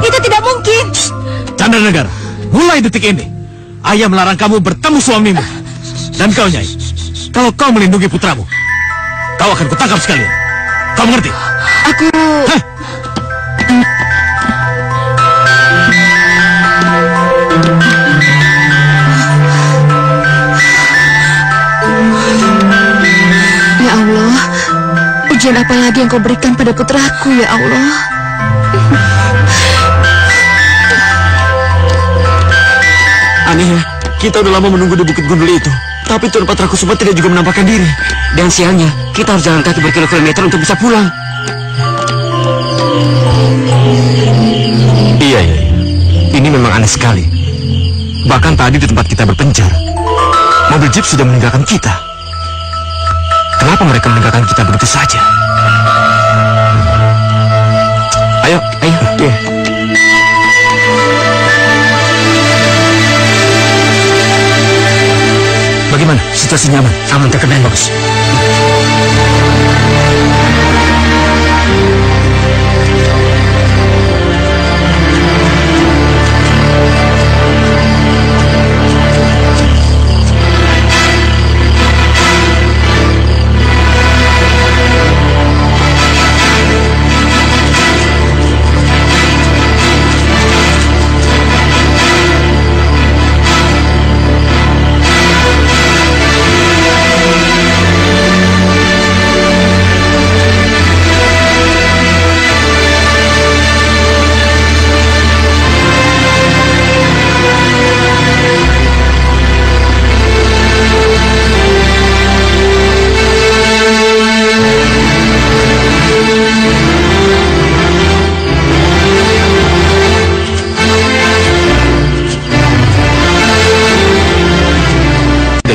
Speaker 5: Itu tidak mungkin.
Speaker 2: Chandra Negara, mulai detik ini ayah melarang kamu bertemu suamimu. Dan kau, Nyai, kalau kau melindungi putramu, kau akan kutangkap sekalian. Kau mengerti?
Speaker 5: Aku... Ya Allah, ujian apa lagi yang kau berikan pada putraku, ya Allah?
Speaker 3: Aneh ya, kita udah lama menunggu di Bukit Gundul itu, tapi Tuan Patrakusuma tidak juga menampakkan diri. Dan sialnya, kita harus jalan kaki berkilo-kilometer untuk bisa pulang.
Speaker 9: Iya. Ini memang aneh sekali. Bahkan tadi di tempat kita berpencar, mobil jeep sudah meninggalkan kita. Kenapa mereka meninggalkan kita begitu saja? Ayo.
Speaker 3: Iya.
Speaker 9: Bagaimana? Situasinya aman? Aman, terkendali, bagus.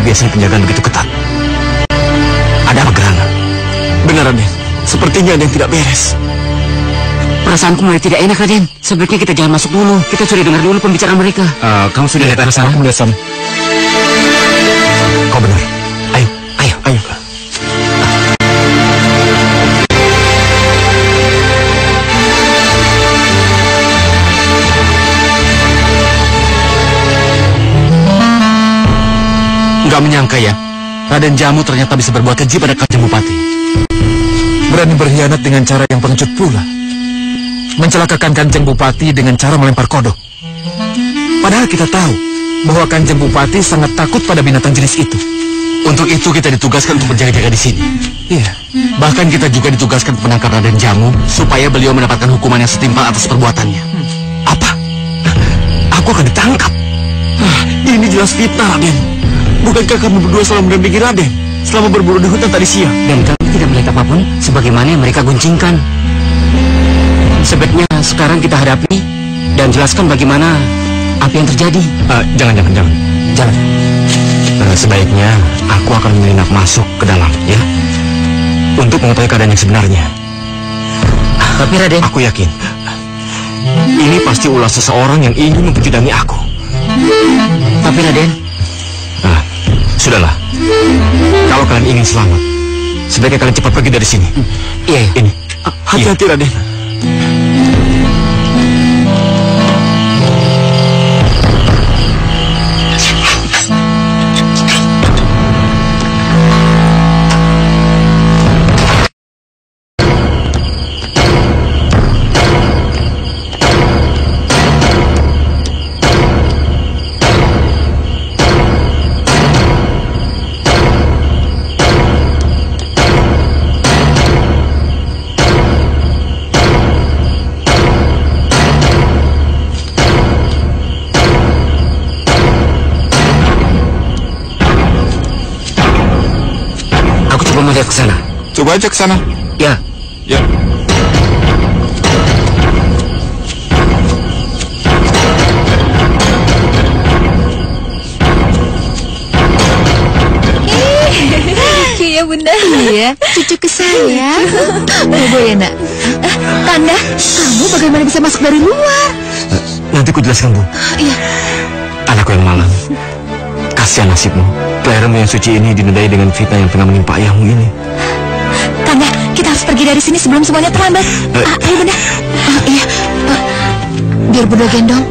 Speaker 3: Biasanya penjagaan begitu ketat. Ada apa gerangan? Benar, Raden. Sepertinya ada yang tidak beres.
Speaker 4: Perasaanku mulai tidak enak, Raden. Sebaiknya kita jangan masuk dulu. Kita sudah dengar dulu pembicaraan mereka.
Speaker 3: Kamu sudah lihat sana?
Speaker 9: Kamu lihat sana. Kau benar. Ayo.
Speaker 3: Gak menyangka ya, Raden Jamu ternyata bisa berbuat keji pada Kanjeng Bupati.
Speaker 9: Berani berkhianat dengan cara yang pengecut pula. Mencelakakan Kanjeng Bupati dengan cara melempar kodok. Padahal kita tahu bahwa Kanjeng Bupati sangat takut pada binatang jenis itu.
Speaker 3: Untuk itu kita ditugaskan untuk berjaga-jaga di sini.
Speaker 9: Iya.
Speaker 3: Bahkan kita juga ditugaskan untuk menangkap Raden Jamu supaya beliau mendapatkan hukuman yang setimpal atas perbuatannya.
Speaker 9: Apa? Aku akan ditangkap?
Speaker 3: Ini jelas fitnah, Raden. Bukankah kamu berdua selalu mendampingi Raden selama berburu di hutan tadi siang?
Speaker 4: Dan kami tidak melihat apapun sebagaimana yang mereka guncingkan. Sebaiknya sekarang kita hadapi dan jelaskan bagaimana apa yang terjadi.
Speaker 9: Jangan.
Speaker 2: Sebaiknya aku akan menyelinap masuk ke dalam, ya, untuk mengetahui keadaan yang sebenarnya.
Speaker 10: Tapi Raden,
Speaker 2: aku yakin ini pasti ulah seseorang yang ingin memperjudangi aku.
Speaker 10: Tapi Raden,
Speaker 2: sudahlah. Kalau kalian ingin selamat, sebaiknya kalian cepat pergi dari sini.
Speaker 10: Iya.
Speaker 2: Ini.
Speaker 8: Hati-hati, Raden.
Speaker 10: Ke sana.
Speaker 1: Coba aja ke sana.
Speaker 10: Ya.
Speaker 1: Ya.
Speaker 5: Lucu ya Bunda.
Speaker 6: Iya, cucu kesayangan. Bobo ya nak.
Speaker 5: Kanda, kamu bagaimana bisa masuk dari luar?
Speaker 2: Nanti ku jelaskan, Bu.
Speaker 5: Iya.
Speaker 2: Anakku yang malang. Kasihan nasibmu. Kelahiranmu yang suci ini dinodai dengan fitnah yang tengah menimpa ayahmu ini.
Speaker 5: Kanda, kita harus pergi dari sini sebelum semuanya terlambat. Ayo Bunda. Iya. Biar Bunda gendong.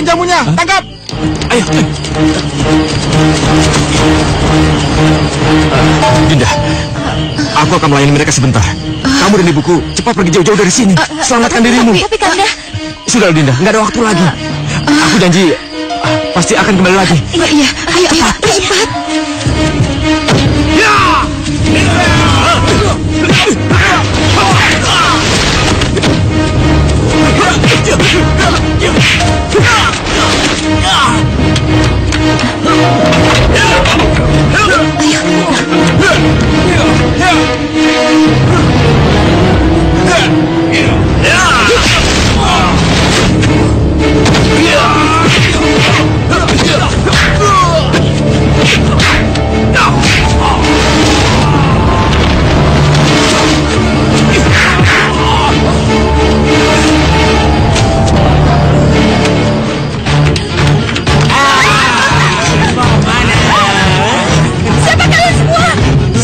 Speaker 1: Jamunya, tangkap!
Speaker 2: Ayo. Dinda, aku akan melayani mereka sebentar. Kamu dan ibuku cepat pergi jauh-jauh dari sini. Selamatkan dirimu.
Speaker 5: Tapi Kanda.
Speaker 2: Sudah, Dinda, nggak ada waktu lagi. Aku janji pasti akan kembali lagi.
Speaker 5: Iya, ayo cepat.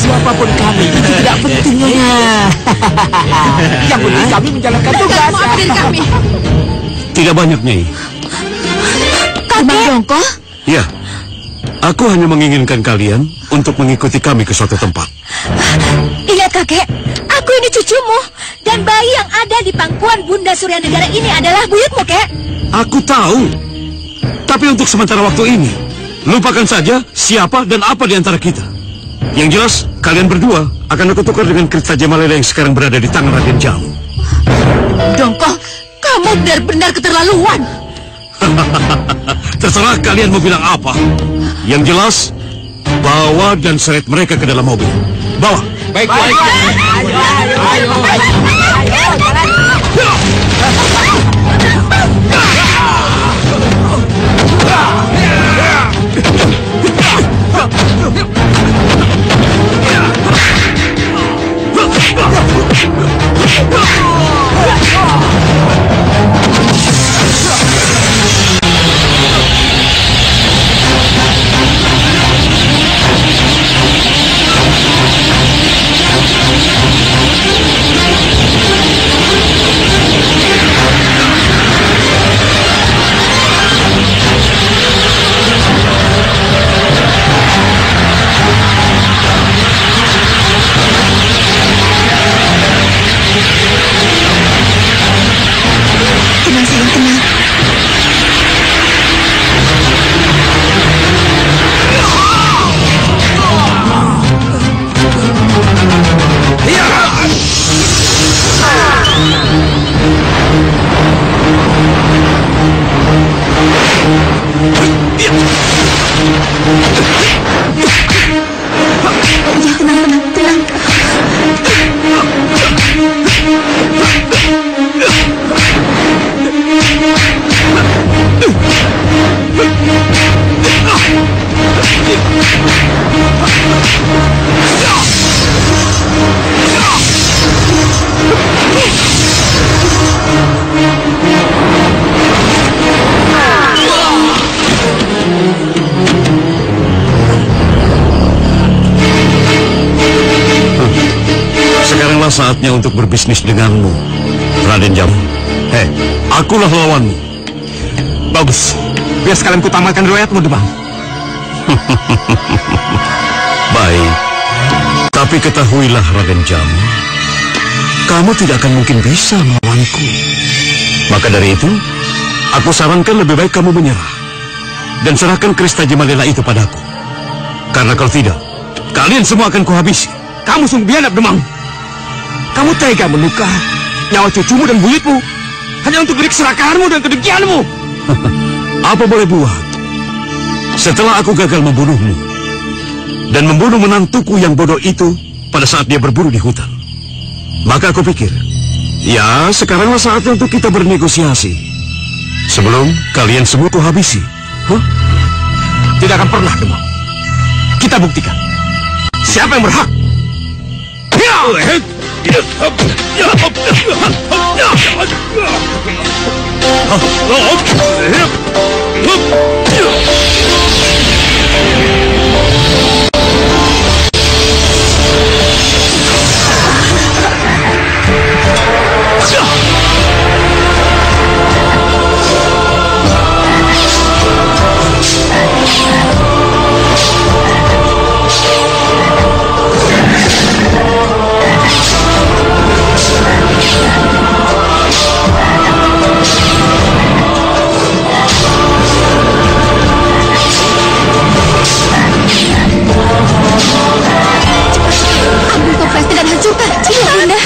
Speaker 8: Siapapun kami itu tidak penting. Yang penting kami menjalankan tugas.
Speaker 5: Maafkan kami.
Speaker 3: Tidak banyak, Nyai.
Speaker 5: Kakek Dongko?
Speaker 3: Ya, aku hanya menginginkan kalian untuk mengikuti kami ke suatu tempat.
Speaker 5: Ingat kakek, aku ini cucumu. Dan bayi yang ada di pangkuan Bunda Surya Negara ini adalah buyutmu, kek.
Speaker 3: Aku tahu. Tapi untuk sementara waktu ini, lupakan saja siapa dan apa di antara kita. Yang jelas, kalian berdua akan aku tukar dengan Krita Jamalela yang sekarang berada di tangan Raden Jamu.
Speaker 5: Dongko, kamu benar-benar keterlaluan.
Speaker 3: Terserah kalian mau bilang apa. Yang jelas, bawa dan seret mereka ke dalam mobil. Bawa.
Speaker 1: Baik.
Speaker 3: Inilah saatnya untuk berbisnis denganmu, Raden Jamu. Akulah lawanmu.
Speaker 8: Bagus. Biar sekalian kutamatkan riwayatmu, Demang.
Speaker 3: Baik. Tapi ketahuilah, Raden Jamu, kamu tidak akan mungkin bisa melawanku. Maka dari itu, aku sarankan lebih baik kamu menyerah dan serahkan keris Tajimalela itu padaku. Karena kalau tidak, kalian semua akan kuhabisi.
Speaker 8: Kamu sungguh biadab, Demang. Kamu tega melukai nyawa cucumu dan buyutmu hanya untuk diri keserakahanmu dan kedengkianmu.
Speaker 3: Apa boleh buat? Setelah aku gagal membunuhmu dan membunuh menantuku yang bodoh itu pada saat dia berburu di hutan, maka aku pikir, ya sekaranglah saatnya untuk kita bernegosiasi sebelum kalian semua kuhabisi.
Speaker 8: Tidak akan pernah, Demang. Kita buktikan siapa yang berhak.
Speaker 5: Ambil topesti dan hancurkan. Iya, Bunda.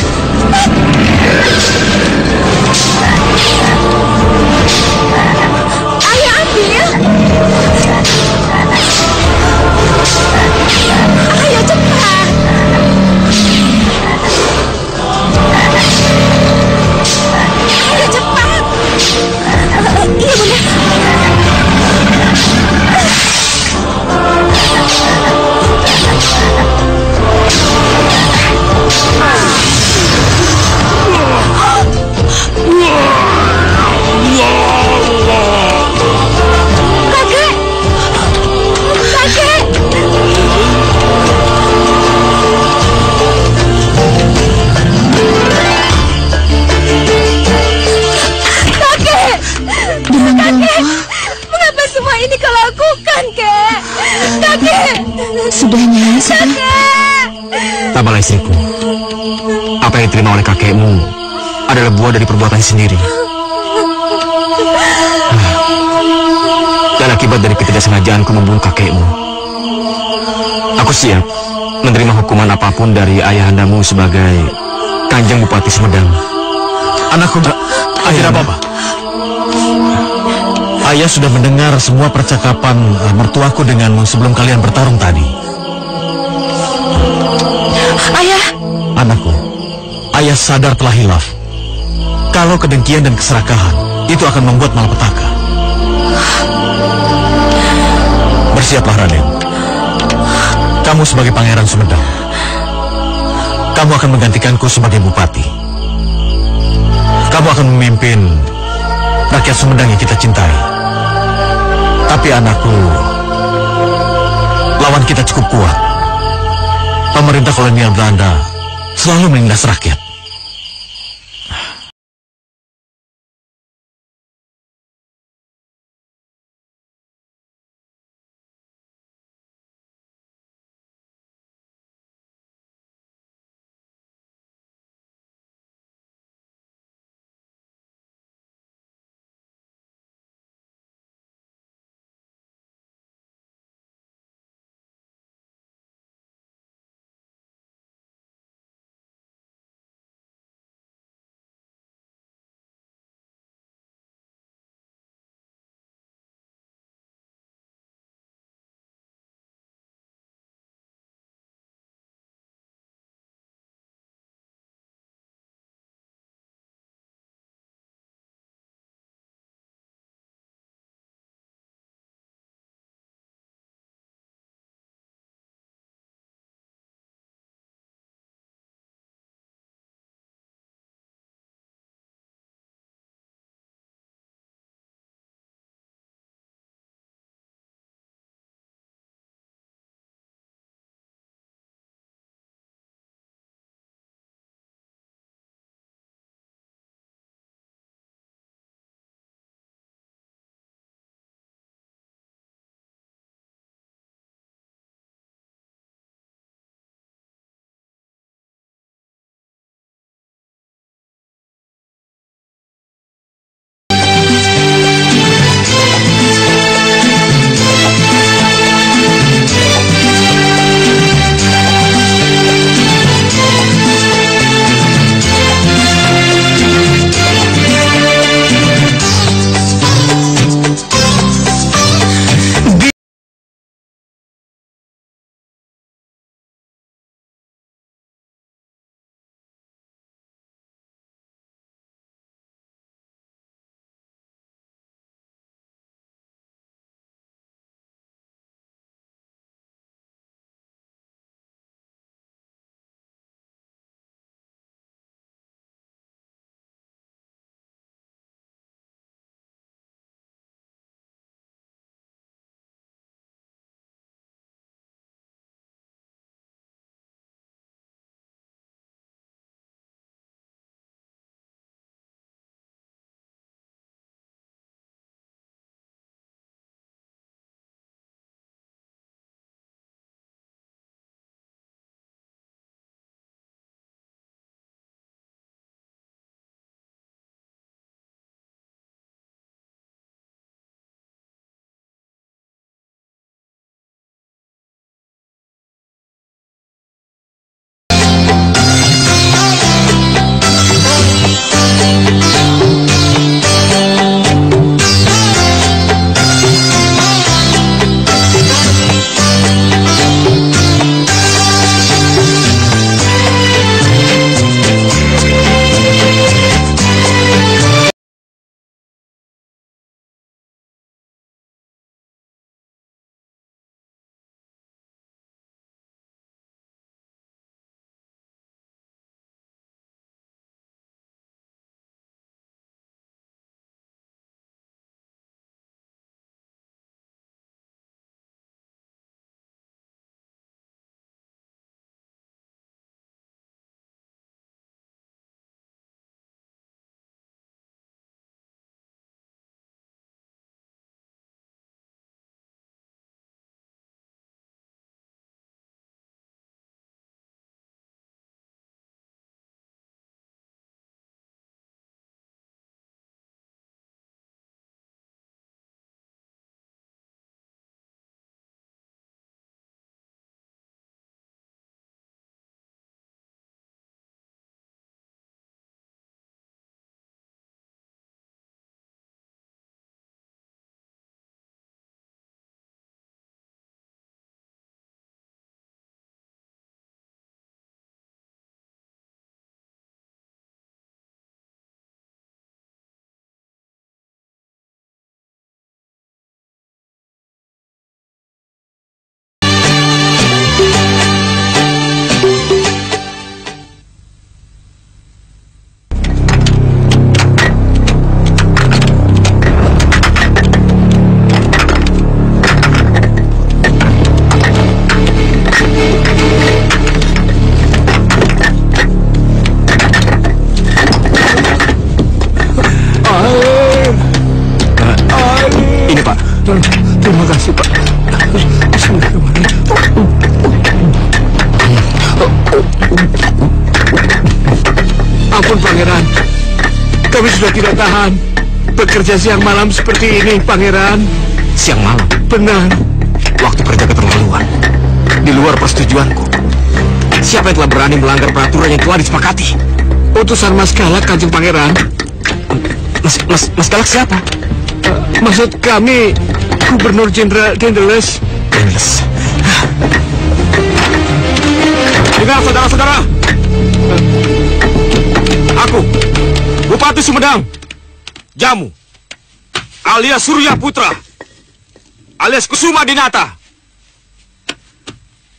Speaker 5: Ayo ambil. Ayo cepat. Ayo cepat. Iya, Bunda. Kakek! Kakek! Kakek! Kakek! Mengapa semua ini kau lakukan, Kek? Kakek!
Speaker 6: Sudah, Nyai, sudah.
Speaker 5: Kakek!
Speaker 8: Tabahlah istriku. Apa yang diterima oleh kakekmu adalah buah dari perbuatannya sendiri. Dan akibat dari ketidaksengajaanku membunuh kakekmu. Aku siap menerima hukuman apapun dari ayahandamu sebagai Kanjeng Bupati Sumedang.
Speaker 9: Anakku, tidak apa-apa. Ayah sudah mendengar semua percakapan mertuaku denganmu sebelum kalian bertarung tadi.
Speaker 6: Ayah,
Speaker 9: Anakku, ayah sadar telah hilaf. Kalau kedengkian dan keserakahan itu akan membuat malapetaka. Bersiaplah, Raden. Kamu sebagai Pangeran Sumedang. Kamu akan menggantikanku sebagai bupati. Kamu akan memimpin rakyat Sumedang yang kita cintai. Tapi anakku, lawan kita cukup kuat. Pemerintah kolonial Belanda selalu menindas rakyat.
Speaker 8: Ampun, Pangeran. Kami sudah tidak tahan bekerja siang malam seperti ini, Pangeran.
Speaker 3: Siang malam?
Speaker 8: Benar.
Speaker 3: Waktu kerja keterlaluan. Di luar persetujuanku. Siapa yang telah berani melanggar peraturan yang telah disepakati?
Speaker 8: Utusan Mas Galak, Kanjeng Pangeran.
Speaker 3: Mas Galak siapa?
Speaker 8: Maksud kami Gubernur Jenderal Dendles.
Speaker 3: Dengar, saudara-saudara. Aku, Bupati Sumedang, Jamu, alias Surya Putra, alias Kusuma Dinata,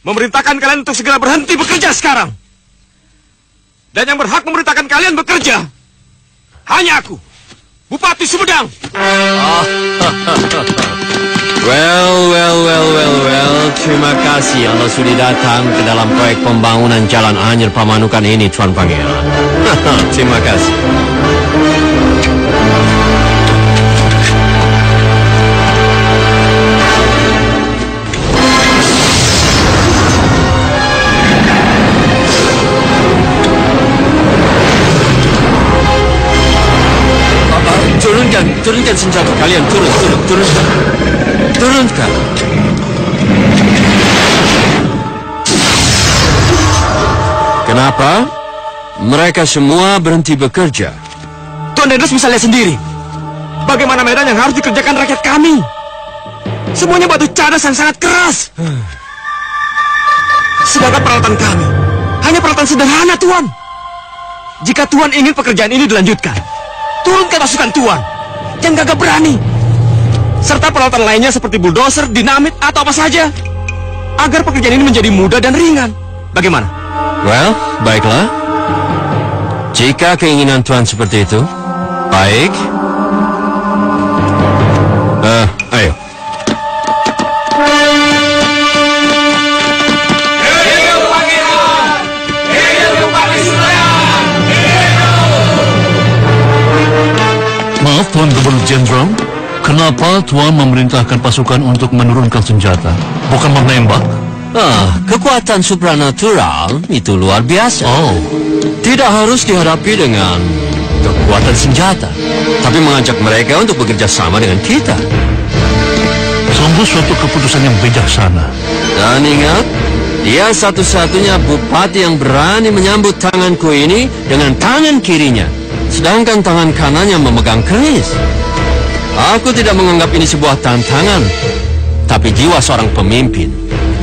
Speaker 3: memerintahkan kalian untuk segera berhenti bekerja sekarang. Dan yang berhak memerintahkan kalian bekerja hanya aku, Bupati Sumedang. Well. Terima kasih Anda sudah datang ke dalam proyek pembangunan Jalan Anyer Pamanukan ini, Tuan Pangeran. Terima kasih. Turunkan senjata kalian, turunkan. Kenapa? Mereka semua berhenti bekerja. Tuan Dendles bisa lihat sendiri bagaimana medan yang harus dikerjakan rakyat kami. Semuanya batu cadas yang sangat keras. Sedangkan peralatan kami hanya peralatan sederhana, Tuan. Jika Tuan ingin pekerjaan ini dilanjutkan, turunkan pasukan Tuan yang gagah berani, serta peralatan lainnya seperti bulldozer, dinamit, atau apa saja, agar pekerjaan ini menjadi mudah dan ringan. Bagaimana? Well, baiklah. Jika keinginan Tuan seperti itu, baik. Ayo.
Speaker 11: Maaf, Tuan Gubernur Jenderal, kenapa Tuan memerintahkan pasukan untuk menurunkan senjata, bukan menembak?
Speaker 3: Kekuatan supranatural itu luar biasa. Tidak harus dihadapi dengan kekuatan senjata, tapi mengajak mereka untuk bekerja sama dengan kita.
Speaker 11: Sungguh suatu keputusan yang bijaksana.
Speaker 3: Dan ingat, dia satu-satunya bupati yang berani menyambut tanganku ini dengan tangan kirinya, sedangkan tangan kanannya memegang keris. Aku tidak menganggap ini sebuah tantangan, tapi jiwa seorang pemimpin,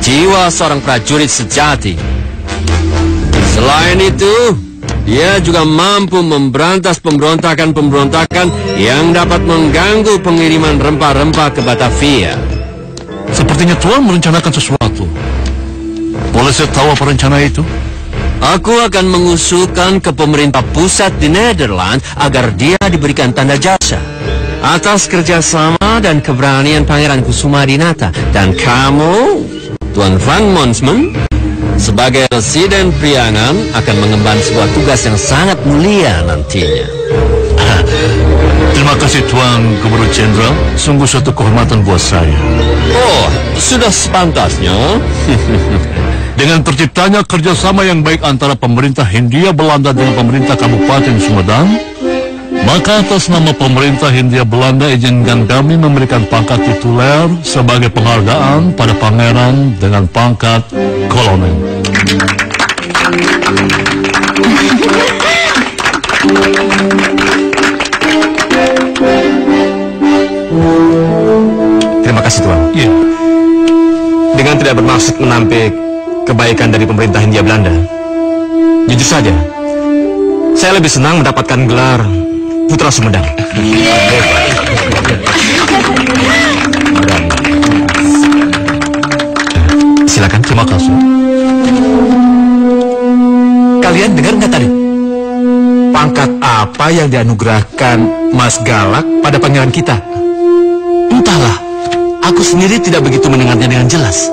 Speaker 3: jiwa seorang prajurit sejati. Selain itu, dia juga mampu memberantas pemberontakan-pemberontakan yang dapat mengganggu pengiriman rempah-rempah ke Batavia.
Speaker 11: Sepertinya Tuan merencanakan sesuatu. Boleh saya tahu apa rencana itu?
Speaker 3: Aku akan mengusulkan ke pemerintah pusat di Nederland agar dia diberikan tanda jasa atas kerjasama dan keberanian Pangeran Kusuma Dinata. Dan kamu, Tuan Van Monsmen, sebagai Residen Priangan akan mengemban sebuah tugas yang sangat mulia nantinya.
Speaker 11: Terima kasih Tuan Gubernur Jenderal, sungguh suatu kehormatan buat saya.
Speaker 3: Oh, sudah sepantasnya.
Speaker 11: Dengan terciptanya kerjasama yang baik antara pemerintah Hindia Belanda dengan pemerintah Kabupaten Sumedang, maka atas nama pemerintah Hindia Belanda izinkan kami memberikan pangkat tituler sebagai penghargaan pada pangeran dengan pangkat kolonel.
Speaker 3: Terima kasih Tuan.
Speaker 11: Iya.
Speaker 3: Dengan tidak bermaksud menampik kebaikan dari pemerintah Hindia Belanda, jujur saja, saya lebih senang mendapatkan gelar Putra Sumedang. Silakan.
Speaker 11: Terima kasih.
Speaker 9: Kalian dengar nggak tadi? Pangkat apa yang dianugerahkan Mas Galak pada pangeran kita?
Speaker 2: Entahlah, aku sendiri tidak begitu mendengarnya dengan jelas.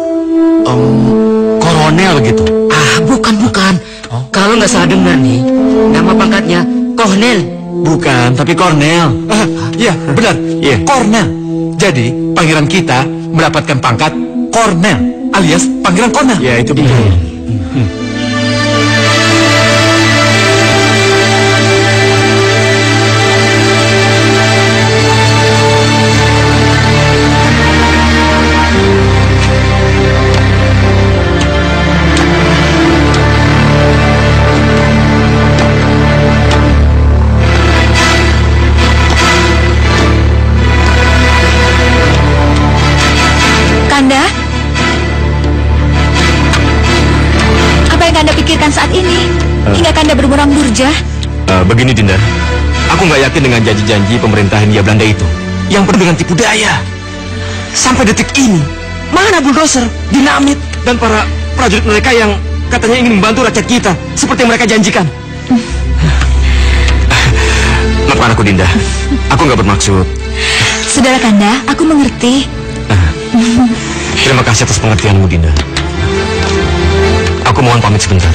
Speaker 2: Koronel gitu.
Speaker 10: Bukan. Kalau nggak salah dengar nih, nama pangkatnya Kornel.
Speaker 2: Bukan, tapi Kornel.
Speaker 9: Iya, benar.
Speaker 2: Iya.
Speaker 9: Kornel. Jadi, pangeran kita mendapatkan pangkat Kornel, alias pangeran Kornel.
Speaker 2: Ya, itu betul.
Speaker 6: pemerintahan saat ini, hingga Kanda bermuram durja?
Speaker 8: Begini Dinda, aku nggak yakin dengan janji-janji pemerintah Hindia Belanda itu yang penuh dengan tipu daya. Sampai detik ini, mana bulldozer, dinamit, dan para prajurit mereka yang katanya ingin membantu rakyat kita seperti yang mereka janjikan. Maafkan aku Dinda, aku nggak bermaksud.
Speaker 6: Saudara Kanda, aku mengerti.
Speaker 8: Terima kasih atas pengertianmu Dinda. Aku mohon pamit sebentar.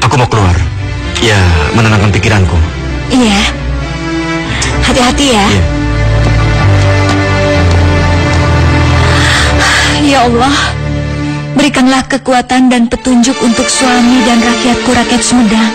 Speaker 8: Aku mau keluar. Ya, menenangkan pikiranku.
Speaker 6: Iya. Hati-hati ya.
Speaker 8: Iya.
Speaker 6: Ya Allah, berikanlah kekuatan dan petunjuk untuk suami dan rakyatku, rakyat Sumedang.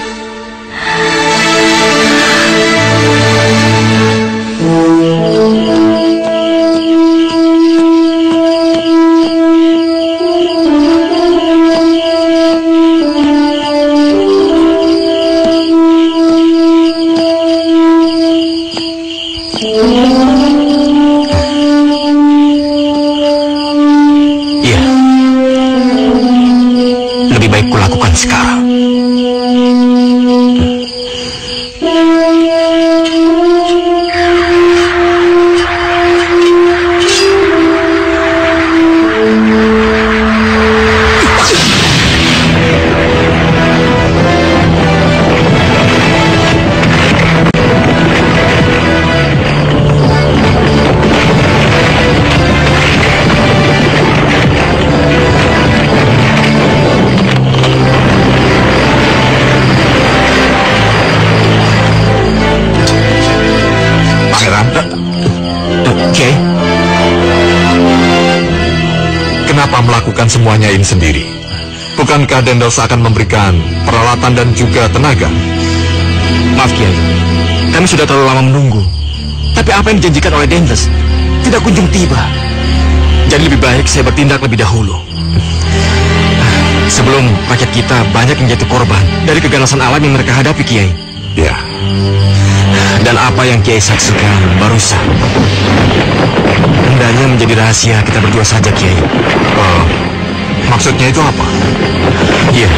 Speaker 8: Sekarang melakukan semuanya ini sendiri. Bukankah Dendosa akan memberikan peralatan dan juga tenaga?
Speaker 12: Maaf Kiai, kami sudah terlalu lama menunggu. Tapi apa yang dijanjikan oleh Dendes tidak kunjung tiba. Jadi lebih baik saya bertindak lebih dahulu. Sebelum rakyat kita banyak yang jatuh korban dari keganasan alam yang mereka hadapi, Kiai.
Speaker 8: Ya.
Speaker 12: Dan apa yang Kiai saksikan barusan hendaknya menjadi rahasia kita berdua saja, Kiai.
Speaker 8: Maksudnya itu apa?
Speaker 12: Iya.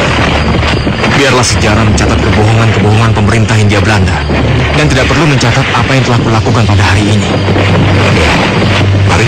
Speaker 12: Biarlah sejarah mencatat kebohongan-kebohongan pemerintah Hindia Belanda dan tidak perlu mencatat apa yang telah kulakukan pada hari ini.
Speaker 8: Mari.